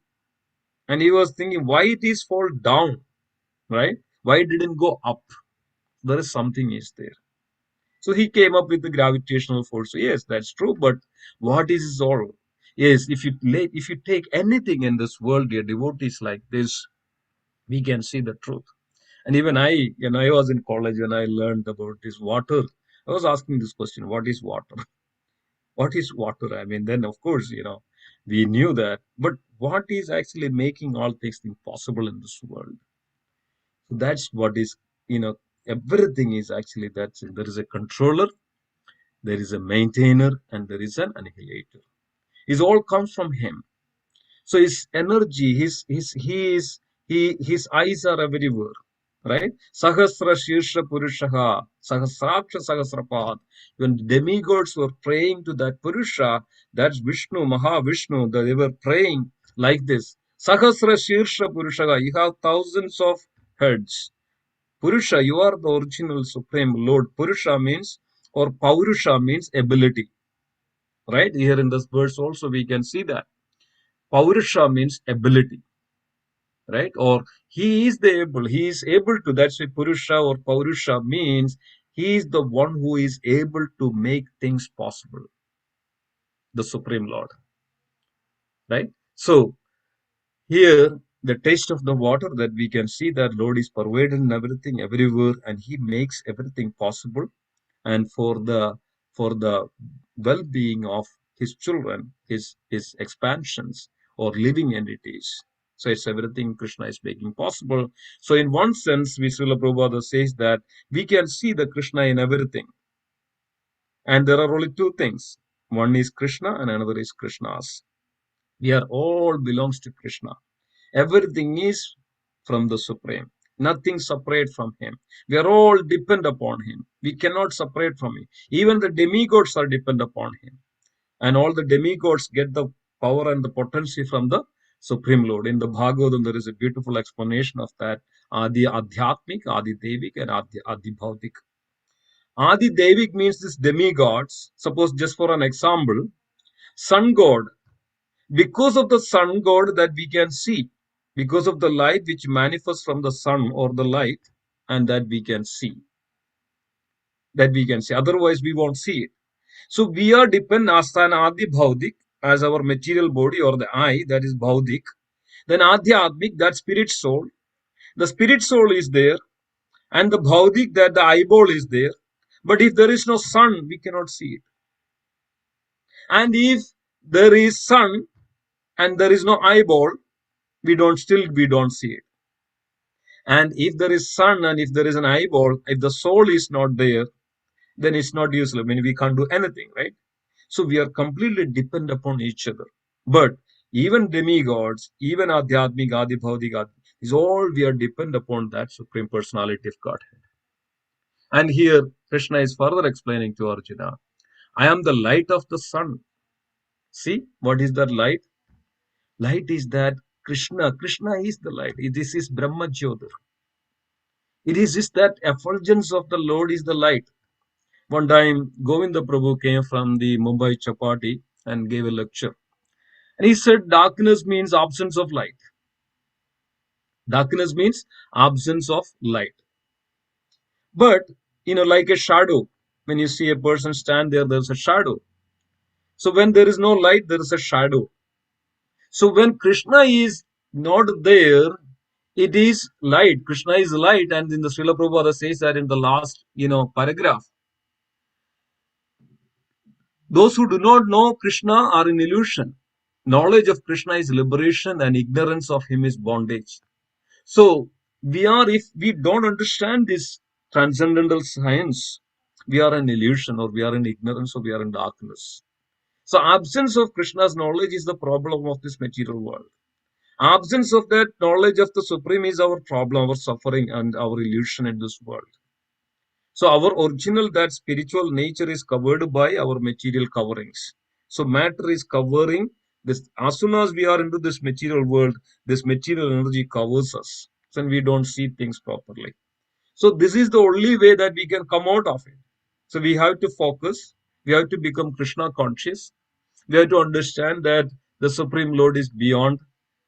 and he was thinking why it is fall down, right? Why it didn't go up? There is something is there. So he came up with the gravitational force. So yes, that's true. But what is all? Yes, if you take anything in this world, dear devotees, like this, we can see the truth. And even I was in college when I learned about this water. I was asking this question: what is water? What is water? I mean, then of course, we knew that. But what is actually making all things possible in this world? So that's what is, everything is actually there is a controller, there is a maintainer, and there is an annihilator. It all comes from him. So his energy, his eyes are everywhere, right? Sahasra Shirsha Purushaha, Sahasraksha Sahasrapad. When demigods were praying to that Purusha, that's Vishnu, Mahavishnu, they were praying like this. Sahasra Shirsha Purushaha, you have thousands of heads. Purusha, you are the original supreme Lord. Purusha means, or Paurusha means ability, right? Here in this verse also we can see that. Paurusha means ability, right? Or he is able to, that's why Purusha or Paurusha means he is the one who is able to make things possible, the Supreme Lord, right? So here, the taste of the water, that we can see that Lord is pervaded in everything, everywhere, and he makes everything possible. And for the well-being of his children, his expansions or living entities. So it's everything Krishna is making possible. So in one sense, Srila Prabhupada says that we can see the Krishna in everything. And there are only two things. One is Krishna and another is Krishna's. We are all belongs to Krishna. Everything is from the Supreme. Nothing separate from him. We are all depend upon him. We cannot separate from him. Even the demigods are depend upon him. And all the demigods get the power and the potency from the Supreme Lord. In the Bhagavatam, there is a beautiful explanation of that. Adi Adhyatmik, Adi Devik, and Adi Bhautik. Adi Devik means this demigods. Suppose just for an example, sun god. Because of the sun god that we can see, because of the light which manifests from the sun or the light, and that we can see, otherwise we won't see it. So we are dependent as an Adi Bhaudik, as our material body or the eye, that is Bhaudik. Then Adhyatmik, that spirit soul. The spirit soul is there, And the bhaudik, that the eyeball is there. But if there is no sun, we cannot see it. And if there is sun and there is no eyeball, we don't see it. And if there is sun and if there is an eyeball, if the soul is not there, then it's not useful. I mean, we can't do anything, right? So we are completely dependent upon each other. But even demigods, even Adhyatmik, Adi Bhautik, is all we are dependent upon that Supreme Personality of Godhead. And here Krishna is further explaining to Arjuna, I am the light of the sun. See, what is that light? Light is that Krishna. Krishna is the light. This is Brahma Jyotir. It is just that effulgence of the Lord is the light. One time, Govinda Prabhu came from the Mumbai Chapati and gave a lecture. And he said, darkness means absence of light. Darkness means absence of light. But, like a shadow, when you see a person stand there, there's a shadow. So when there is no light, there is a shadow. So when Krishna is not there, it is light. Krishna is light. And in the Srila Prabhupada says that in the last, paragraph. Those who do not know Krishna are in illusion. Knowledge of Krishna is liberation and ignorance of him is bondage. So if we don't understand this transcendental science, we are in illusion, or we are in ignorance, or we are in darkness. So absence of Krishna's knowledge is the problem of this material world. Absence of that knowledge of the Supreme is our problem, our suffering, and our illusion in this world. So our original, that spiritual nature, is covered by our material coverings. So matter is covering this. As soon as we are into this material world, this material energy covers us, and we don't see things properly. So this is the only way that we can come out of it. So we have to focus. We have to become Krishna conscious. We have to understand that the Supreme Lord is beyond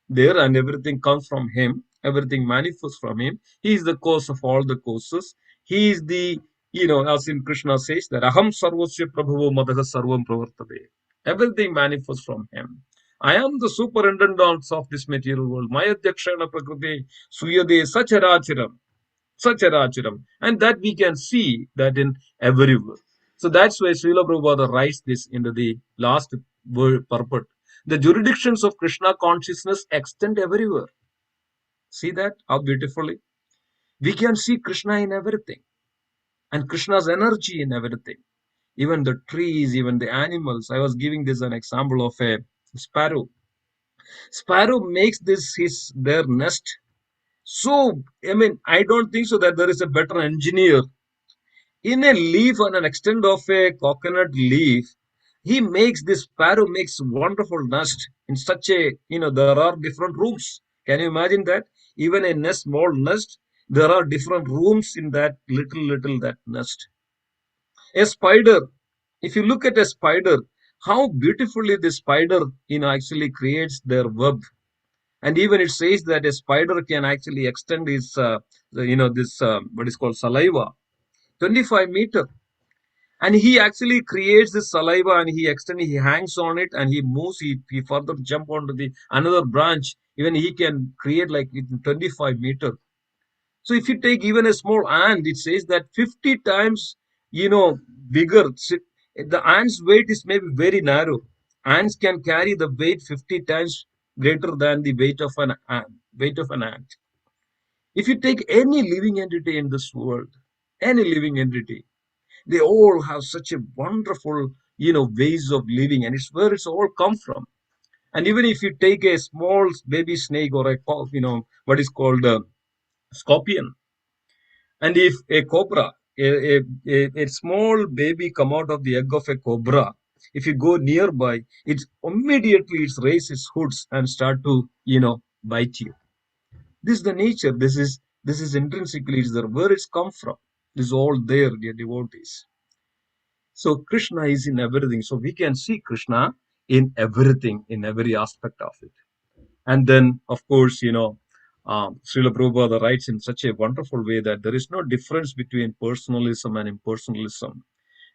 there, and everything comes from him. Everything manifests from him. He is the cause of all the causes. He is the, as in Krishna says that Aham Sarvasya Prabhavo Madaha Sarvam Pravartate. Everything manifests from him. I am the superintendent of this material world. Maya Dyakshana Prakriti Suyade Sacharachiram. Sacharachiram. And that we can see that in everywhere. So that's why Srila Prabhupada writes this into the last word purport. The jurisdictions of Krishna consciousness extend everywhere. See that? How beautifully? We can see Krishna in everything. And Krishna's energy in everything. Even the trees, even the animals. I was giving this an example of a sparrow. Sparrow makes their nest. So, I don't think so that there is a better engineer. In a leaf, on an extent of a coconut leaf, this sparrow makes wonderful nest in such a, there are different rooms. Can you imagine that? Even a small nest, there are different rooms in that that nest. A spider, if you look at a spider, how beautifully the spider, actually creates their web. And even it says that a spider can actually extend his, what is called saliva, 25 meters. And he actually creates this saliva and he hangs on it and he moves, he further jump onto the another branch. Even he can create like 25 meters. So if you take even a small ant, it says that 50 times, bigger. The ant's weight is maybe very narrow. Ants can carry the weight 50 times greater than the weight of an ant. If you take any living entity in this world, any living entity, they all have such a wonderful, ways of living, and it's where it's all come from. And even if you take a small baby snake or what is called a scorpion, and if a cobra, a small baby come out of the egg of a cobra, if you go nearby, it immediately raises its hoods and start to, bite you. This is the nature. This is intrinsically is where it's come from. This is all there, dear devotees. So Krishna is in everything. So we can see Krishna in everything, in every aspect of it. And then, of course, Srila Prabhupada writes in such a wonderful way that there is no difference between personalism and impersonalism.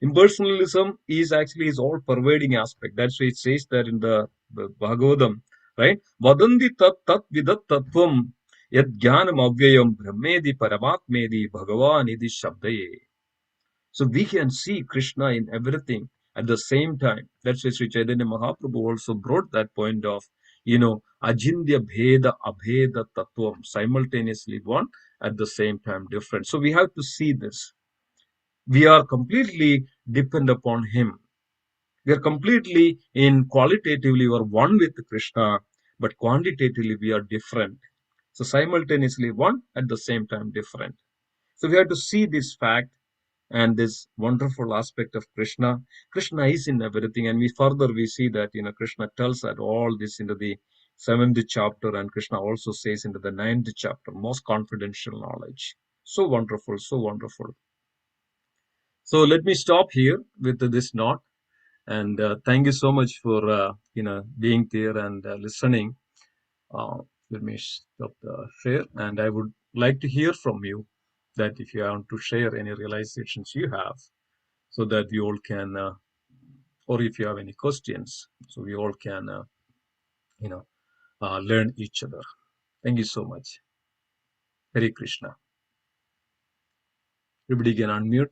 Impersonalism is actually his all-pervading aspect. That's why it says that in the Bhagavatam, right? Vadanti tat tat vidat tattvam Yad jnanam avyayam brahmedi paramatmedi bhagavan iti shabdaye. So we can see Krishna in everything at the same time. That's why Sri Chaitanya Mahaprabhu also brought that point of, Ajindya Bheda Abheda Tattvam, simultaneously one, at the same time different. So we have to see this. We are completely dependent upon him. We are completely qualitatively we are one with Krishna, but quantitatively we are different. So simultaneously one, at the same time different. So we have to see this fact and this wonderful aspect of Krishna. Krishna is in everything, and we see that Krishna tells that all this into the 7th chapter, and Krishna also says into the 9th chapter, most confidential knowledge. So wonderful, so wonderful. So let me stop here with this note, and thank you so much for being there and listening. Let me stop the share, and I would like to hear from you that if you want to share any realizations you have, so that we all can, or if you have any questions, so we all can, learn each other. Thank you so much. Hare Krishna. Everybody can unmute.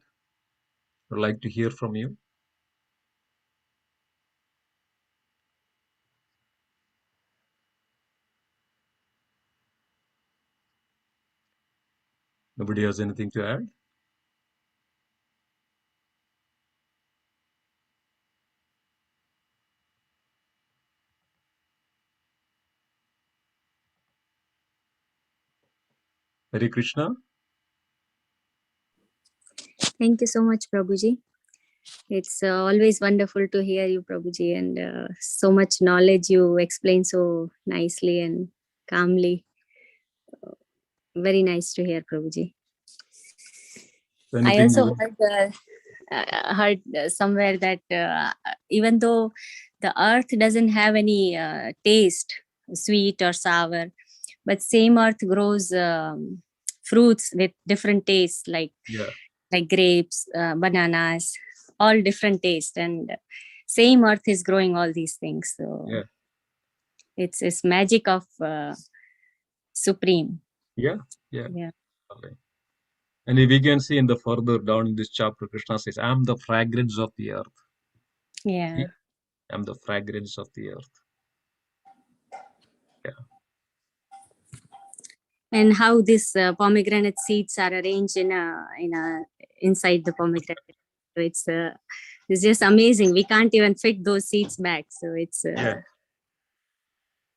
I'd like to hear from you. Nobody has anything to add? Hare Krishna. Thank you so much, Prabhuji. It's always wonderful to hear you, Prabhuji, and so much knowledge you explain so nicely and calmly. Very nice to hear, Prabhuji. I Anything also you heard somewhere that even though the earth doesn't have any taste, sweet or sour, but same earth grows fruits with different tastes, like grapes, bananas, all different taste, and same earth is growing all these things. So it's magic of Supreme. Yeah. Okay. And we can see in the further down in this chapter, Krishna says, I am the fragrance of the earth. Yeah. See? I am the fragrance of the earth. Yeah. And how this pomegranate seeds are arranged in a inside the pomegranate. So it's just amazing. We can't even fit those seeds back. So it's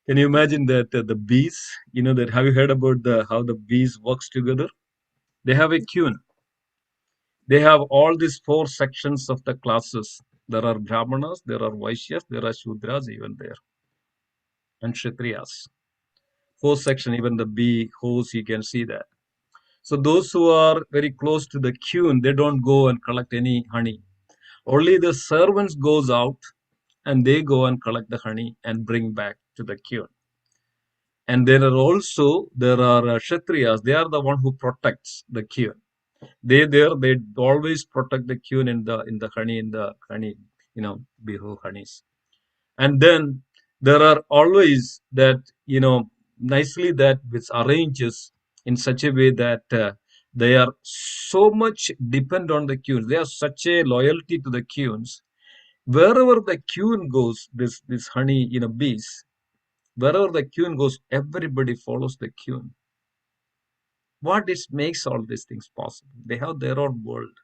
Can you imagine that the bees, that have you heard about how the bees works together? They have a queen. They have all these 4 sections of the classes. There are Brahmanas, there are Vaishyas, there are Shudras even there, and Kshatriyas. 4 section, even the bee host, you can see that. So those who are very close to the queen, they don't go and collect any honey. Only the servants goes out and they go and collect the honey and bring back to the queen. And there are Kshatriyas. They are the one who protects the queen. They always protect the queen in the honey, beehoe honeys. And then there are always that, nicely that which arranges in such a way that they are so much depend on the queens. They have such a loyalty to the queens. Wherever the queen goes, this honey, bees, wherever the queen goes, everybody follows the queen. What makes all these things possible? They have their own world.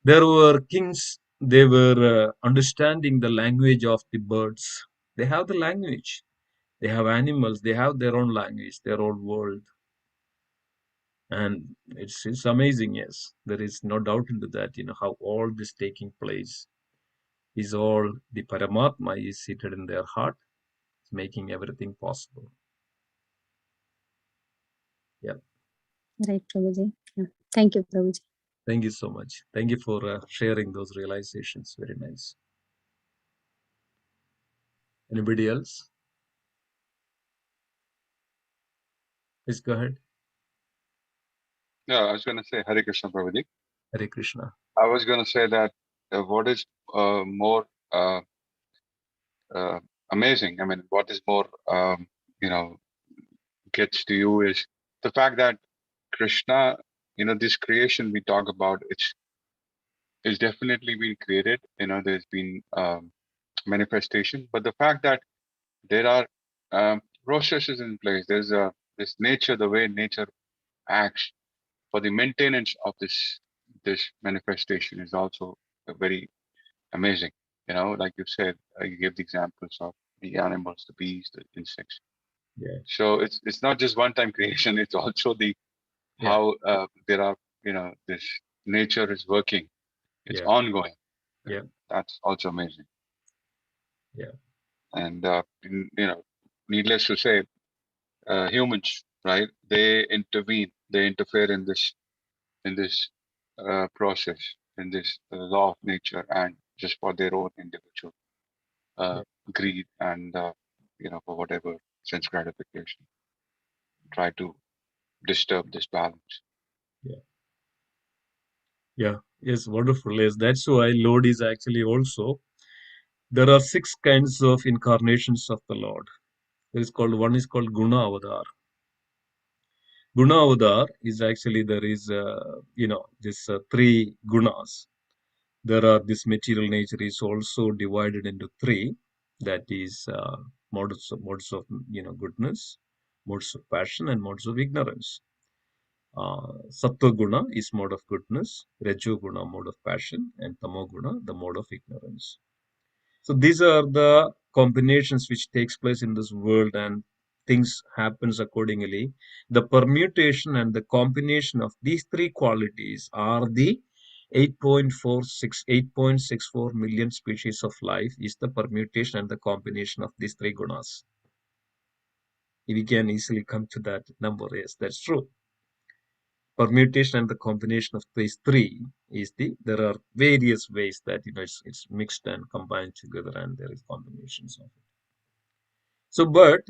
There were kings, they were understanding the language of the birds. They have the language. They have animals, they have their own language, their own world. And it's amazing, yes. There is no doubt into that, how all this taking place is all the Paramatma is seated in their heart, making everything possible. Yeah. Right, Prabhuji. Yeah. Thank you, Prabhuji. Thank you so much. Thank you for sharing those realizations. Very nice. Anybody else? Please go ahead. Yeah, I was going to say Hare Krishna, Prabhuji. Hare Krishna. I was going to say that what is more amazing? I mean, what is more, gets to you is the fact that Krishna, this creation we talk about, it's definitely been created. There's been manifestation, but the fact that there are processes in place, there's this nature, the way nature acts for the maintenance of this manifestation is also very amazing. Like you said, you gave the examples of the animals, the bees, the insects. Yeah. So it's not just one time creation, it's also the how there are this nature is working, it's ongoing. Yeah. That's also amazing. Yeah. And needless to say, humans, right, they interfere in this process, in this law of nature, and just for their own individual greed and for whatever sense gratification, try to disturb this balance. Yeah. Yes, wonderful. Yes, that's why Lord is actually also, there are 6 kinds of incarnations of the Lord. One is called Guna Avadar. Guna Avadar is actually, there is, this 3 gunas. There are, this material nature is also divided into 3. That is modes of goodness, modes of passion, and modes of ignorance. Sattva guna is mode of goodness, Rajo guna mode of passion, and Tamo guna the mode of ignorance. So these are the combinations which takes place in this world, and things happens accordingly. The permutation and the combination of these 3 qualities are the 8.64 million species of life is the permutation and the combination of these 3 gunas. We can easily come to that number. Yes, that's true. Permutation and the combination of these 3 is there are various ways that it's mixed and combined together, and there is combinations of it. So, but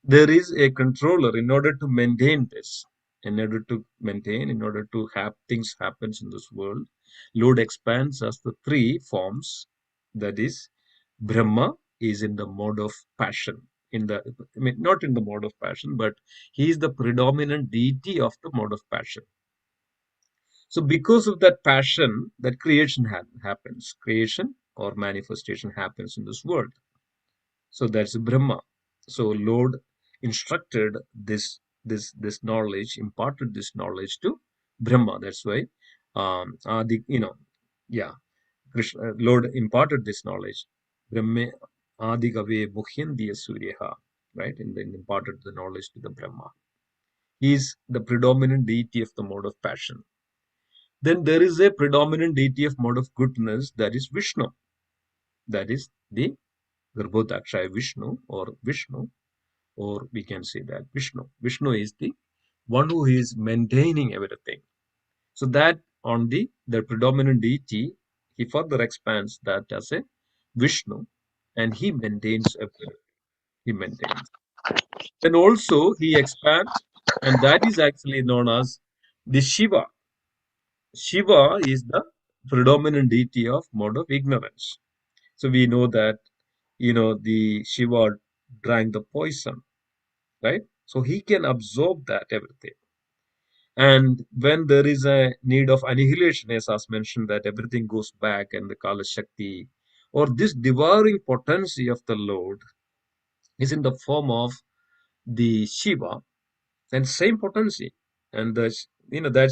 there is a controller in order to maintain this, in order to have things happens in this world. Lord expands as the 3 forms. That is, Brahma is in the mode of passion. Not in the mode of passion, but he is the predominant deity of the mode of passion. So because of that passion, that creation happens. Creation or manifestation happens in this world. So that's Brahma. So Lord instructed this knowledge, imparted this knowledge to Brahma. That's why Krishna, Lord imparted this knowledge. Brahma Adigave Muhyandya Suryaha, right? And then imparted the knowledge to the Brahma. He is the predominant deity of the mode of passion. Then there is a predominant deity of mode of goodness, that is Vishnu. That is the Garbhodakshaya Vishnu, or we can say that Vishnu. Vishnu is the one who is maintaining everything. So that on the predominant deity, he further expands that as a Vishnu, and he maintains everything. He maintains. Then also he expands, and that is actually known as the Shiva. Shiva is the predominant deity of mode of ignorance. So we know that, the Shiva drank the poison, right? So he can absorb that everything. And when there is a need of annihilation, as mentioned, that everything goes back, and the Kala Shakti, or this devouring potency of the Lord is in the form of the Shiva, and same potency. And that's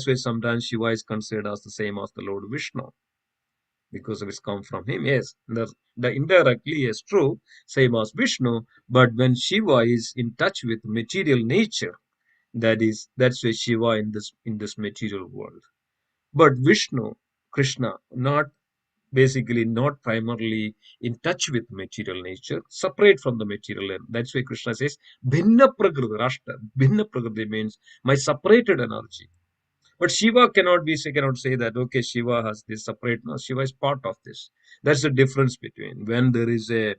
why sometimes Shiva is considered as the same as the Lord Vishnu, because of it's come from him. Yes, the indirectly is true, same as Vishnu, but when Shiva is in touch with material nature, that's why Shiva in this material world. But Vishnu, Krishna, not primarily in touch with material nature, separate from the material. And that's why Krishna says, Bhinna Prakriti Rashtra. Bhinna Prakriti means my separated energy. But Shiva cannot say that, okay, Shiva has this separate. No, Shiva is part of this. That's the difference between when there is a,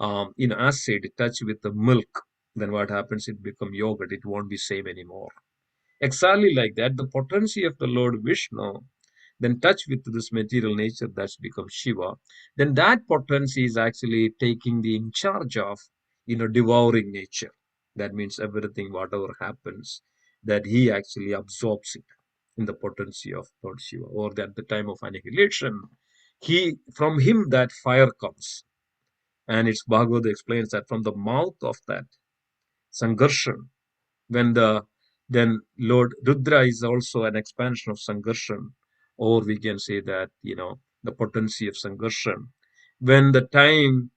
acid touched with the milk, then what happens? It becomes yogurt. It won't be same anymore. Exactly like that, the potency of the Lord Vishnu, then touch with this material nature, that's become Shiva. Then that potency is actually taking the in charge of, devouring nature. That means everything, whatever happens, that he actually absorbs it in the potency of Lord Shiva. Or at the time of annihilation, from him that fire comes. And it's Bhagavad explains that from the mouth of that Sangarshan, then Lord Rudra is also an expansion of Sangarshan, or we can say that, the potency of Sangarshan. When the time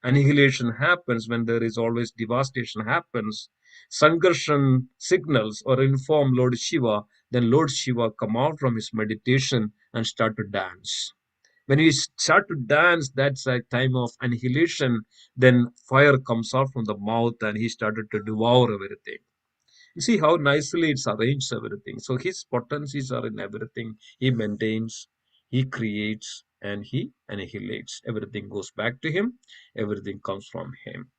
annihilation happens, when there is always devastation happens, Sankarshan signals or inform Lord Shiva, then Lord Shiva come out from his meditation and start to dance. When he start to dance, that's a time of annihilation, then fire comes out from the mouth and he started to devour everything. You see how nicely it's arranged everything. So his potencies are in everything. He maintains, he creates, and he annihilates. Everything goes back to him. Everything comes from him.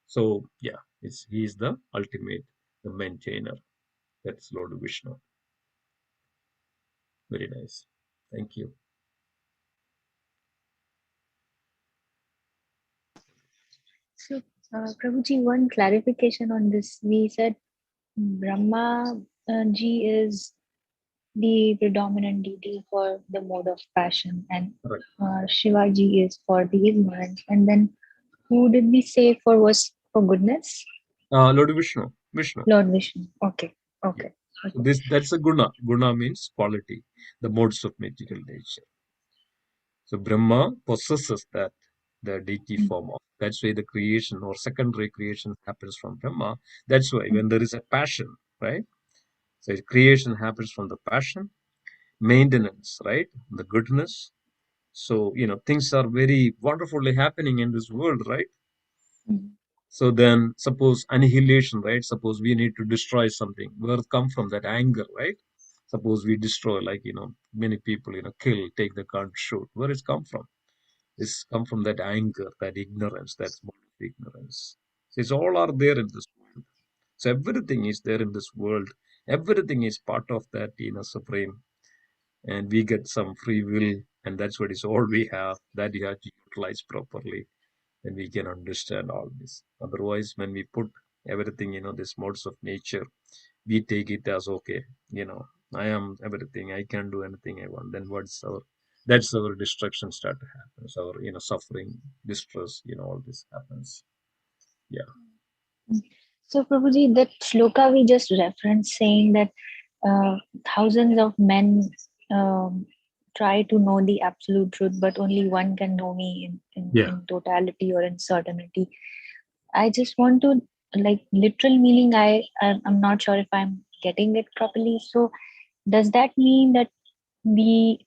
So yeah, he is the ultimate, the maintainer. That's Lord Vishnu. Very nice. Thank you. So, Prabhuji, one clarification on this. We said Brahma ji is the predominant deity for the mode of passion, and Shivaji is for the ignorance. And then who did we say was for goodness? Lord Vishnu. Lord Vishnu. Okay. Okay. Yeah. So that's a guna. Guna means quality, the modes of material nature. So Brahma possesses that, the deity form of. That's why the creation or secondary creation happens from Brahma. That's why when there is a passion, right? So creation happens from the passion, maintenance, right? The goodness. So, things are very wonderfully happening in this world, right? So then suppose annihilation, right? Suppose we need to destroy something. Where it come from? That anger, right? Suppose we destroy, like, many people, kill, take the gun, shoot. Where it's come from? It's come from that anger, that ignorance, that ignorance. So it's all are there in this world. So everything is there in this world. Everything is part of that, supreme. And we get some free will, and that's what is all we have, that you have to utilize properly. Then we can understand all this. Otherwise, when we put everything, these modes of nature, we take it as okay, I am everything, I can do anything I want. Then that's our destruction start to happen. So our, suffering, distress, all this happens. Yeah. So Prabhuji, that shloka we just referenced saying that thousands of men try to know the absolute truth, but only one can know me in totality or in certainty. I just want to, like, literal meaning, I'm not sure if I'm getting it properly. So does that mean that we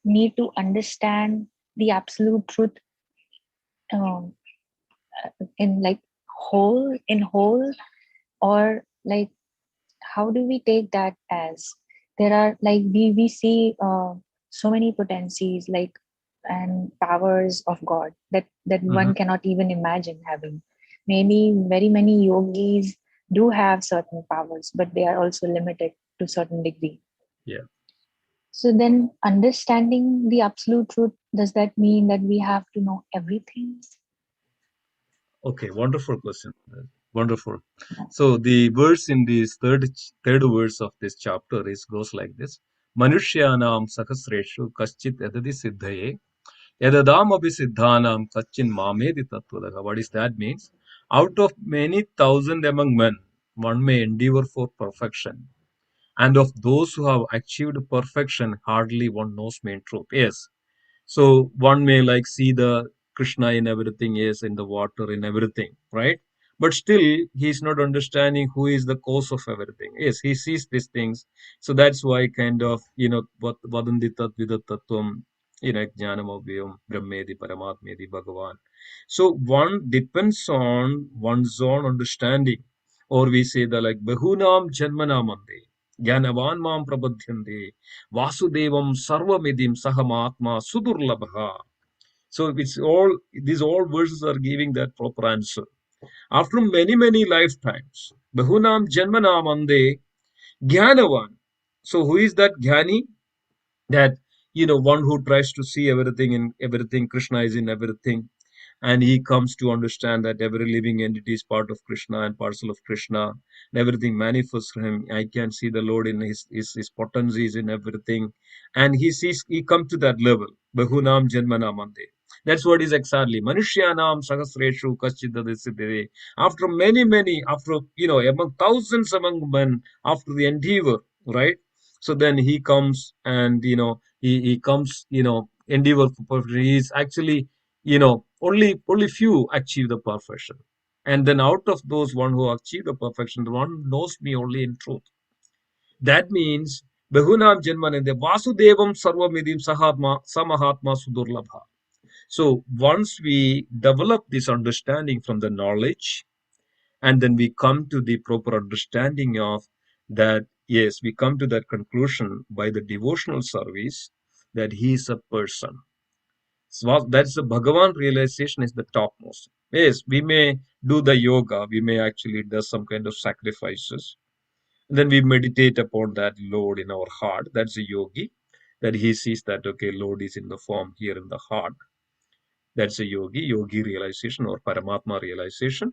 need to understand the absolute truth um, in whole, or like how do we take that as there are like we see so many potencies like and powers of God that one cannot even imagine having. Maybe very many yogis do have certain powers, but they are also limited to certain degree. Yeah. So then understanding the absolute truth, does that mean that we have to know everything? Okay, wonderful question. Wonderful. So the verse in this third verse of this chapter goes like this: Manushyanam sahasreshu kaschit edadi siddhaye edadam abhi siddhanam kachin mamedi tattvadaha. What is that means? Out of many thousand among men, one may endeavor for perfection, and of those who have achieved perfection, hardly one knows main truth. Yes. So one may like see the Krishna in everything, yes, in the water, in everything, right? But still, he's not understanding who is the cause of everything. Yes, he sees these things. So that's why kind of, what vadanti tat vidatatvam, jnanamabhyam, brahmedi, paramatmedi, bhagavan. So one depends on one's own understanding. Or we say that like, bahunam janmanamande. Jnanavan mam prabodhyante Vasudevam sarvamidim sahamatma sudurlabha. So it's all, these all verses are giving that proper answer. After many, many lifetimes, Bahunam Janmanamande Jnanavan. So who is that Jnani? That, one who tries to see everything in everything, Krishna is in everything. and he comes to understand that every living entity is part of Krishna and parcel of Krishna, and everything manifests for him. I can see the Lord in his potencies in everything, and he come to that level. Bahunam janmanam ante. That's what is exactly Manushyanam Sahasreshu Kaschidadisiddhire. After many, after among thousands among men, after the endeavor, right? So then he comes and he comes, endeavor for perfection. He is actually, only few achieve the perfection. And then out of those one who achieve the perfection, the one knows me only in truth. That means Behunam Janmanande Vasudevam Sarvamidim Sahatma Samahatma Sudurlabha. So once we develop this understanding from the knowledge, and then we come to the proper understanding of that, yes, we come to that conclusion by the devotional service that he is a person. So that's the Bhagavan realization is the topmost. Yes, we may do the yoga, we may actually do some kind of sacrifices. And then we meditate upon that Lord in our heart. That's a yogi, that he sees that, okay, Lord is in the form here in the heart. That's a yogi realization or Paramatma realization.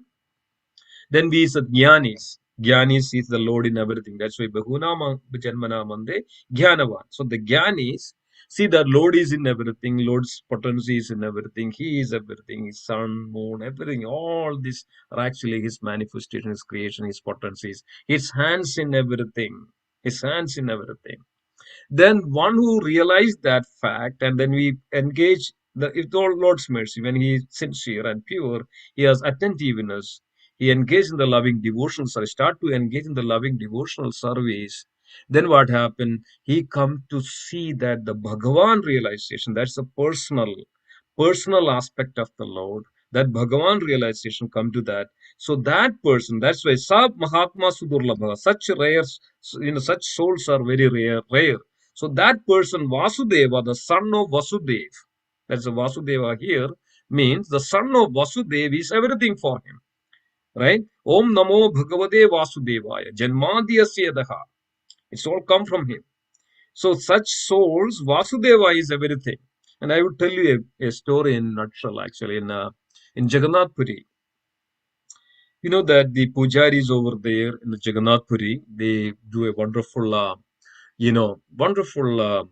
Then we said Jnanis. Jnanis is the Lord in everything. That's why Bahuna Janmana Mande Jnanavan. So the Jnanis see that Lord is in everything. Lord's potency is in everything. He is everything. His sun, moon, everything. All these are actually his manifestation, his creation, his potencies. His hands in everything. His hands in everything. Then one who realized that fact, and then we engage if the Lord's mercy, when he is sincere and pure, he has attentiveness, he engaged in the loving devotional service, start to engage in the loving devotional service. Then what happened? He come to see that the Bhagavan realization, that's a personal aspect of the Lord, that Bhagavan realization come to that. So that person, that's why Sab Mahatma Sudurlabha, such rare, such souls are very rare. So that person, Vasudeva, the son of Vasudev, that's a Vasudeva here, means the son of Vasudev is everything for him, right? Om Namo Bhagavate Vasudevaya, Janmadhyasya Daha. It's all come from him. So such souls, Vasudeva is everything. And I would tell you a story in a nutshell, actually, in Jagannath Puri. You know that the pujaris over there in the Jagannath Puri, they do a wonderful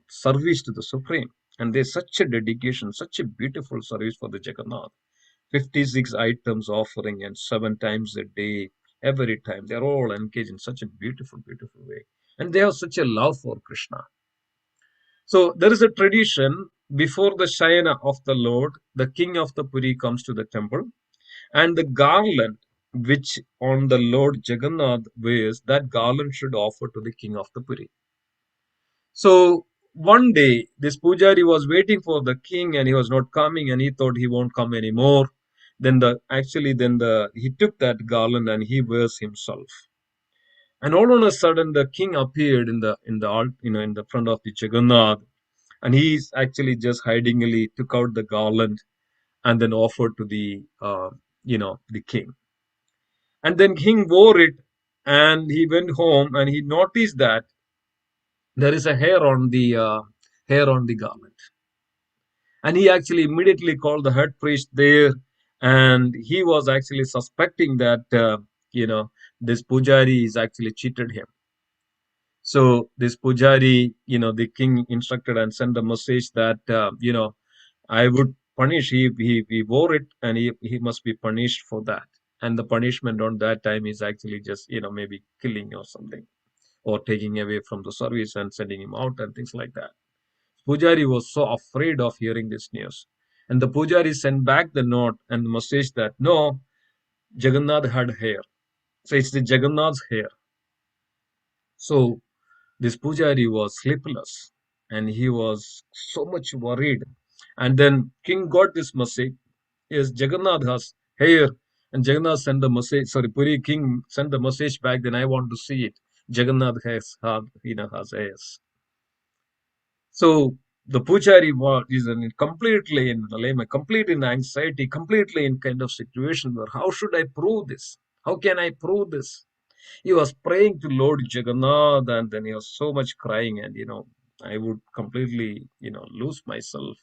service to the Supreme. And there's such a dedication, such a beautiful service for the Jagannath. 56 items offering and 7 times a day, every time. They're all engaged in such a beautiful way. And they have such a love for Krishna. So there is a tradition before the Shayana of the Lord, the king of the Puri comes to the temple, and the garland which on the Lord Jagannath wears, that garland should offer to the king of the Puri. So one day, this pujari was waiting for the king and he was not coming, and he thought he won't come anymore. Then he took that garland and he wears himself. And all on a sudden, the king appeared in the front of the Jagannath, and he's actually just hidingly took out the garland and then offered to the king. And then king wore it, and he went home and he noticed that there is a hair on the garment. And he actually immediately called the head priest there, and he was actually suspecting that this pujari is actually cheated him. So this pujari, the king instructed and sent a message that I would punish. He wore it, and he must be punished for that. And the punishment on that time is actually just maybe killing or something, or taking away from the service and sending him out and things like that. Pujari was so afraid of hearing this news. And the Pujari sent back the note and the message that no, Jagannath had hair. So it's the Jagannath's hair. So this Pujari was sleepless and he was so much worried. And then king got this message. Yes, Jagannath has hair. And Jagannath sent the message, Puri king sent the message back, then I want to see it. Jagannath has hairs. So the Pujari is completely in dilemma, completely in anxiety, completely in kind of situation where how should I prove this? How can I prove this? He was praying to Lord Jagannath, and then he was so much crying, and I would completely lose myself.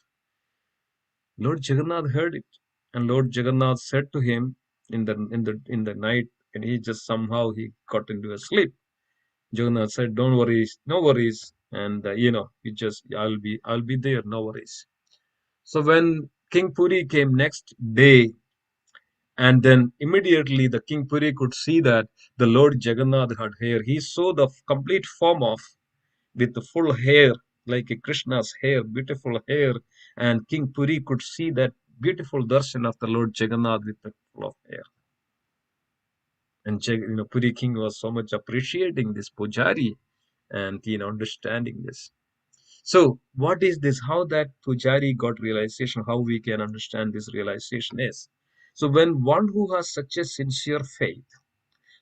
Lord Jagannath heard it, And Lord Jagannath said to him in the night, and he just somehow he got into a sleep. Jagannath said, "Don't worry, no worries, and I'll be there, no worries." So when King Puri came next day, and then immediately the King Puri could see that the Lord Jagannath had hair. He saw the complete form of with the full hair, like a Krishna's hair, beautiful hair, and King Puri could see that beautiful darshan of the Lord Jagannath with the full of hair. And Puri King was so much appreciating this pujari and understanding this. So what is this? How that pujari got realization? How we can understand this realization is. So when one who has such a sincere faith,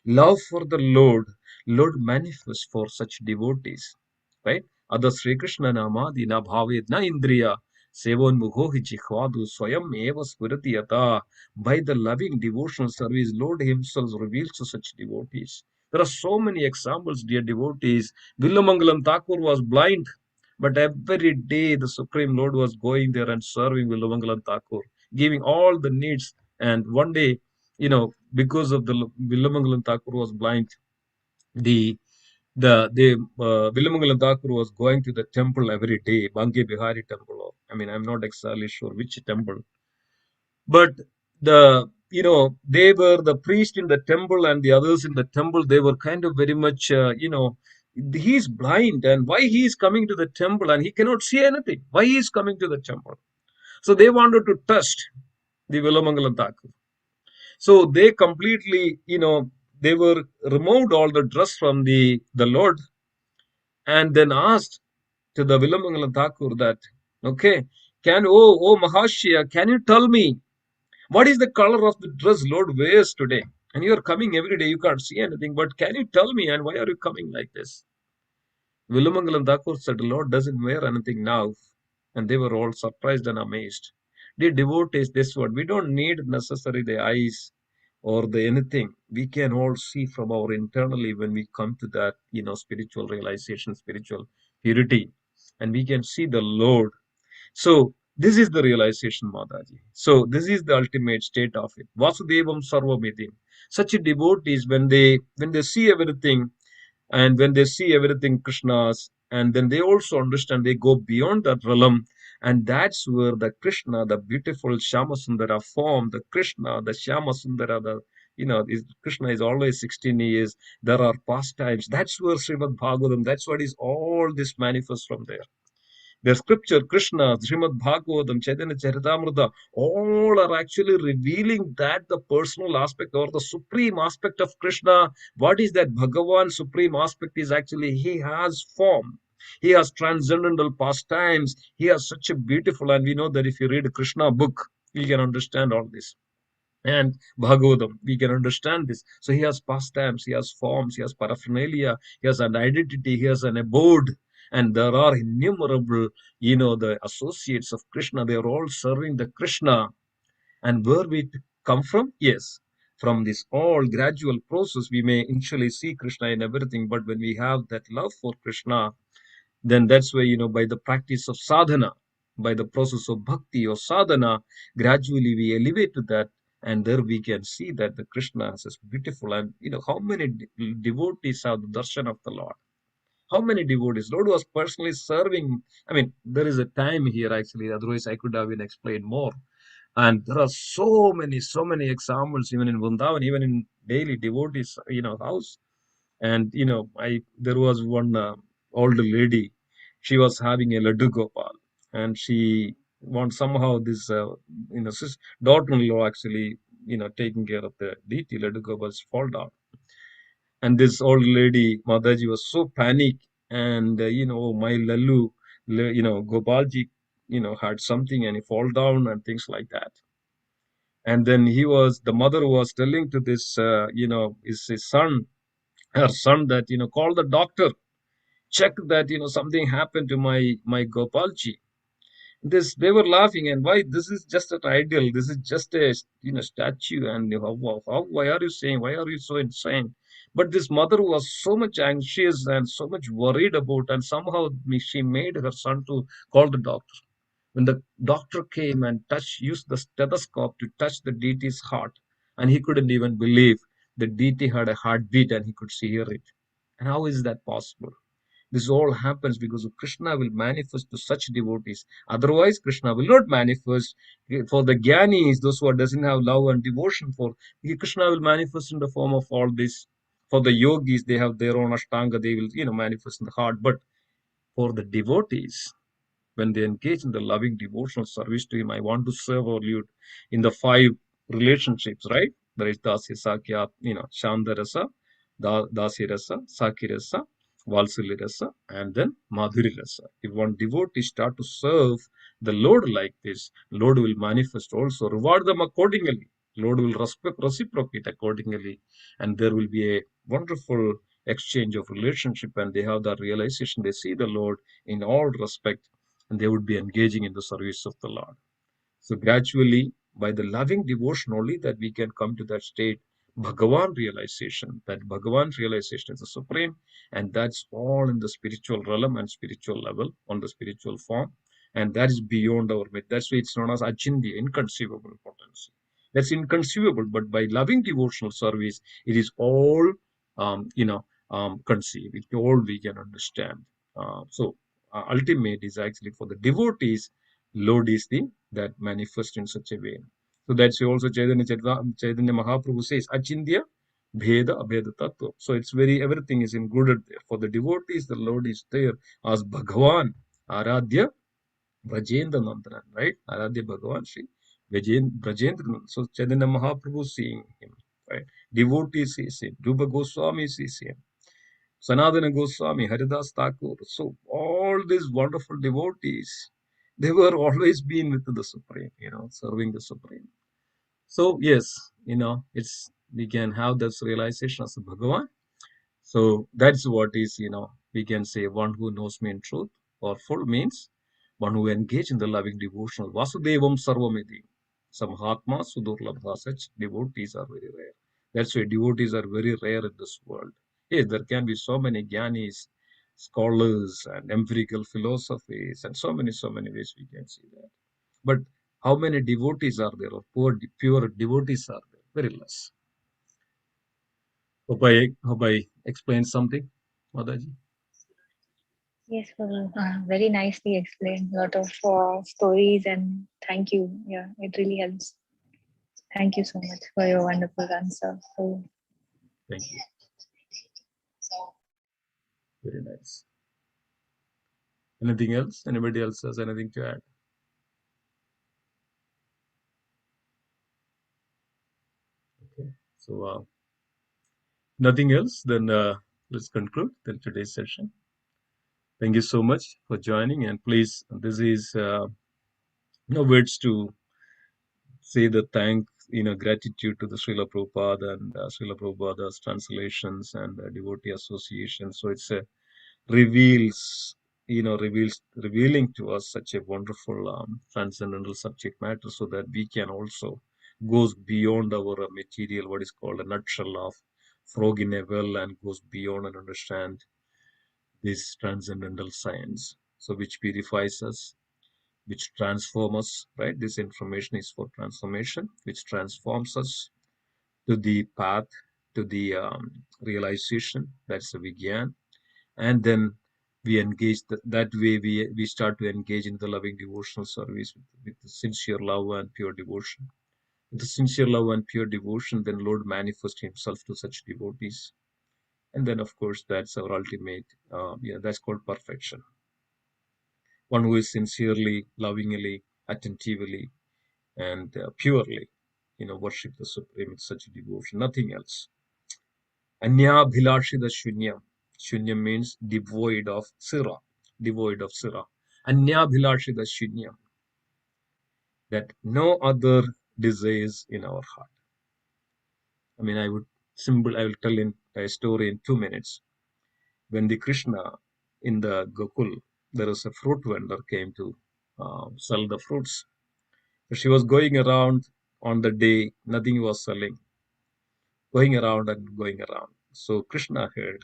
love for the Lord manifests for such devotees, right? Ada Sri Krishna namadi na bhaved na indriya sevon mukho hi jikhvadu swayam eva spurati yata. By the loving devotional service, Lord himself reveals to such devotees. There are so many examples, dear devotees. Villamangalam Thakur was blind, but every day the Supreme Lord was going there and serving Villamangalam Thakur, giving all the needs. And one day, because of the Villamangalam Thakur was blind, the Villamangalam Thakur was going to the temple every day, Bange Bihari temple. I'm not exactly sure which temple, but they were the priest in the temple and the others in the temple. They were kind of very much, he's blind, and why he is coming to the temple and he cannot see anything? Why he is coming to the temple? So they wanted to test the Villamangalam Thakur. So they completely, they were removed all the dress from the Lord, and then asked to the Villamangalam Thakur that, okay, Mahashya, can you tell me what is the color of the dress Lord wears today? And you are coming every day, you can't see anything, but can you tell me, and why are you coming like this? Villamangalam Thakur said, the Lord doesn't wear anything now. And they were all surprised and amazed. Dear devotees, this word, we don't need necessarily the eyes or the anything. We can all see from our internally when we come to that, spiritual realization, spiritual purity. And we can see the Lord. So this is the realization, Mataji. So this is the ultimate state of it. Vasudevam Sarvamitim. Such devotees, when they see everything, and when they see everything Krishna's, and then they also understand, they go beyond that realm, and that's where the Krishna, the beautiful Shyamasundara form, the Krishna, the Shyamasundara, Krishna is always 16 years. There are pastimes. That's where Srimad Bhagavatam, that's what is all this manifests from there. The scripture, Krishna, Srimad Bhagavatam, Chaitanya Charitamrita, all are actually revealing that the personal aspect or the supreme aspect of Krishna. What is that? Bhagavan supreme aspect is actually he has form. He has transcendental pastimes. He has such a beautiful, and we know that if you read a Krishna book, you can understand all this. And Bhagavatam, we can understand this. So he has pastimes, he has forms, he has paraphernalia, he has an identity, he has an abode. And there are innumerable, the associates of Krishna. They are all serving the Krishna. And where we come from? Yes, from this all gradual process, we may initially see Krishna in everything. But when we have that love for Krishna, then that's why, by the practice of sadhana, by the process of bhakti or sadhana, gradually we elevate to that. And there we can see that the Krishna is beautiful. And, how many devotees have the darshan of the Lord? How many devotees? Lord was personally serving. There is a time here actually, otherwise I could have been explained more. And there are so many examples, even in Vrindavan, even in daily devotees, house. And, there was one older lady, she was having a Laddu Gopal, and she wants somehow this, daughter-in-law actually, taking care of the deity, Laddu Gopal's fall down. And this old lady, Mataji, was so panicked, and, my Lallu, Gopalji, had something and he fall down and things like that. And then the mother was telling to this, his son, her son, that, call the doctor, check that, something happened to my Gopalji. They were laughing, and why? This is just an ideal. This is just a, statue. And why are you saying? Why are you so insane? But this mother was so much anxious and so much worried about, and somehow she made her son to call the doctor. When the doctor came and used the stethoscope to touch the deity's heart, and he couldn't even believe the deity had a heartbeat and he could hear it. And how is that possible? This all happens because Krishna will manifest to such devotees. Otherwise, Krishna will not manifest. For the Gyanis, those who doesn't have love and devotion for, Krishna will manifest in the form of all this. For the yogis, they have their own ashtanga, they will, manifest in the heart. But for the devotees, when they engage in the loving devotional service to him, I want to serve our Lord in the 5 relationships, right? There is Dasya, Sakya, Shandarasa, Dasya Rasa, Sakya Rasa, Valsalya Rasa, and then Madhuri Rasa. If one devotee start to serve the Lord like this, Lord will manifest also, reward them accordingly. Lord will reciprocate accordingly, and there will be a wonderful exchange of relationship, and they have that realization. They see the Lord in all respect, and they would be engaging in the service of the Lord. So gradually, by the loving devotion only, that we can come to that state, Bhagavan realization, that Bhagavan realization is the supreme, and that's all in the spiritual realm and spiritual level, on the spiritual form, and that is beyond our myth. That's why it's known as Achindya, inconceivable potency. That's inconceivable, but by loving devotional service, it is all, conceived. It's all we can understand. Ultimate is actually for the devotees, Lord is the that manifest in such a way. So that's also Chaitanya Mahaprabhu says, Achindya Bheda Abheda Tattva. So it's everything is included there. For the devotees, the Lord is there as Bhagavan, Aradhya Brajendra Nandanan, right? Aradhya Bhagavan, Shri Brajendra Nandanan. So Chaitanya Mahaprabhu seeing him, right? Devotees sees him. Rupa Goswami sees him. Sanatana Goswami, Haridas Thakur. So all these wonderful devotees, they were always been with the Supreme, serving the Supreme. So yes, we can have this realization as a Bhagavan. So that's what is, we can say one who knows me in truth, or full means one who engage in the loving devotional. Vasudevam Sarvamiti. Some Mahatma Sudurlabha, such devotees are very rare. That's why devotees are very rare in this world. Yes, there can be so many Gyanis, scholars, and empirical philosophies, and so many ways we can see that. But how many devotees are there, or pure devotees are there? Very less. Hope I explained something, Madaji. Yes, Prabhu. Very nicely explained. A lot of stories, and thank you. Yeah, it really helps. Thank you so much for your wonderful answer. So, Thank you. Very nice. Anything else? Anybody else has anything to add? Okay. So nothing else. Then let's conclude today's session. Thank you so much for joining, and please, this is no words to say the gratitude to the Srila Prabhupada and Srila Prabhupada's translations and devotee association. So it's revealing to us such a wonderful transcendental subject matter, so that we can also goes beyond our material, what is called a nutshell of frog in a well, and goes beyond and understand this transcendental science, so which purifies us, which transforms us, right? This information is for transformation, which transforms us to the path, to the realization. That's the Vigyan. And then we engage that way. We start to engage in the loving devotional service with sincere love and pure devotion. With the sincere love and pure devotion, then Lord manifests himself to such devotees. And then, of course, that's our ultimate, that's called perfection. One who is sincerely, lovingly, attentively, and purely, worship the Supreme with such devotion, nothing else. Anya bhilashida shunyam. Shunyam means devoid of sira, devoid of sira. Anya bhilashida shunyam. That no other desires in our heart. I mean, I will tell in a story in 2 minutes. When the Krishna in the Gokul, there was a fruit vendor came to sell the fruits. So she was going around on the day, nothing was selling, going around and going around. So Krishna heard,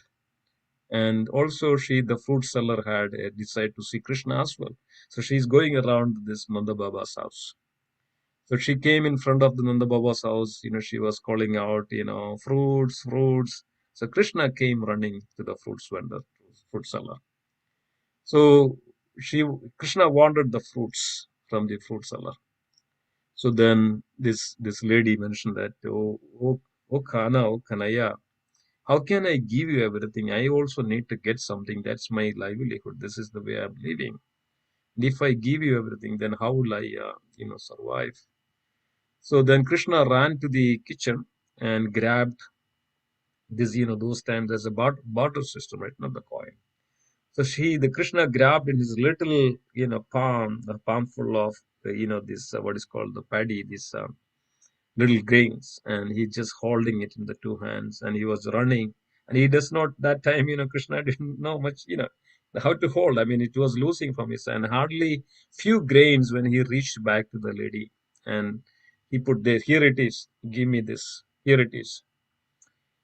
And also the fruit seller had decided to see Krishna as well. So she's going around this Nanda Baba's house. So she came in front of the Nanda Baba's house, she was calling out, fruits, fruits. So Krishna came running to the fruits vendor, fruit seller. So Krishna wanted the fruits from the fruit seller. So then this lady mentioned that, oh Kanaya, how can I give you everything? I also need to get something. That's my livelihood. This is the way I'm living. And if I give you everything, then how will I, survive? So then Krishna ran to the kitchen and grabbed this, those times as a barter system, right? Not the coin. So the Krishna grabbed in his little, palm, a palm full of, this, what is called the paddy, this little grains, and he just holding it in the two hands, and he was running. And he does not, that time, Krishna didn't know much, how to hold. I mean, it was losing from his hand. Hardly few grains when he reached back to the lady, and he put there, here it is, give me this, here it is.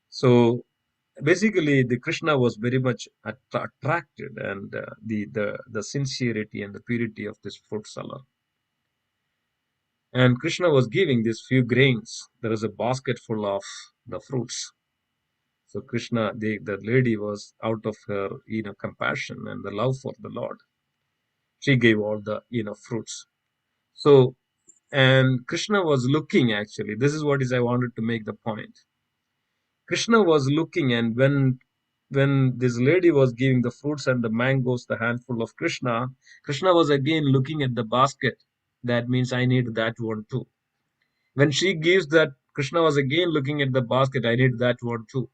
So basically, the Krishna was very much attracted, and the sincerity and the purity of this fruit seller. And Krishna was giving these few grains. There is a basket full of the fruits. So Krishna, the lady was out of her, compassion and the love for the Lord. She gave all the, fruits. So, and Krishna was looking, actually, this is what I wanted to make the point. Krishna was looking, and when this lady was giving the fruits and the mangoes, the handful of Krishna was again looking at the basket. That means I need that one too. When she gives that, Krishna was again looking at the basket. I need that one too.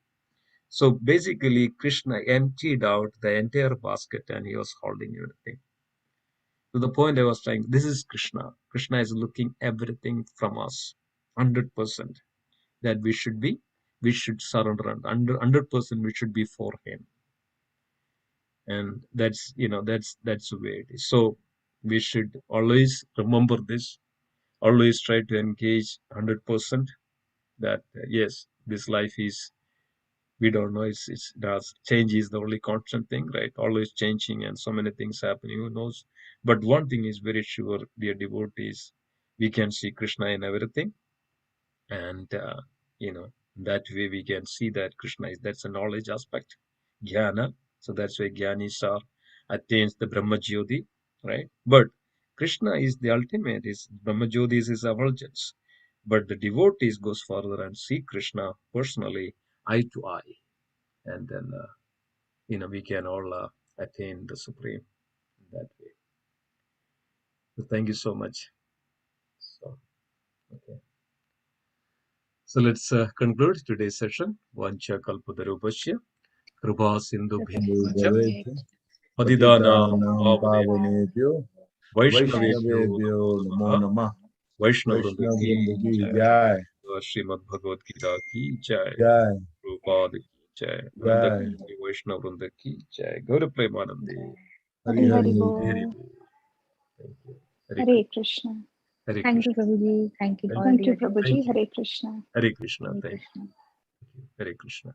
So basically, Krishna emptied out the entire basket and he was holding everything. To the point I was trying, this is Krishna. Krishna is looking everything from us, 100%. That we should surrender, and 100% we should be for him. And that's, that's the way it is. So we should always remember this, always try to engage 100%. That yes, this life is, we don't know, change is the only constant thing, right? Always changing, and so many things happening, who knows. But one thing is very sure, dear devotees, we can see Krishna in everything. And that way we can see that Krishna that's a knowledge aspect, jnana. So that's why jnanis attains the Brahma Jyoti, right? But Krishna is the ultimate, is Brahma Jyoti is his effulgence. But the devotees goes further and see Krishna personally, eye to eye, and then we can all attain the supreme in that way. So thank you so much. So okay, so let's conclude today's session. Vancha kalpatarupasya Krupā sindhubhyāvach patitānām Pavanebhyo Vaishnavebhyo Vaishnavebhyo namo Namo namaha. Namah. Vaishnavavrinda Vaishnava ki Vrinda ki jai. Jai. Srimad Bhagavad Gita ki jai. Jai. Prabhupada ki jai. Jai. Vaishnavavrinda ki jai. Gaura Premanande. Hari Hari Hari. Hari Hari Bol. Bol. Thank you. Hare Hare Krishna. Hare Thank you, Krishna. Prabhuji. Thank you, all Thank dear you. devotees. Thank you. Hare Krishna. Hare Krishna. Hare Thank Krishna. you. Hare Krishna.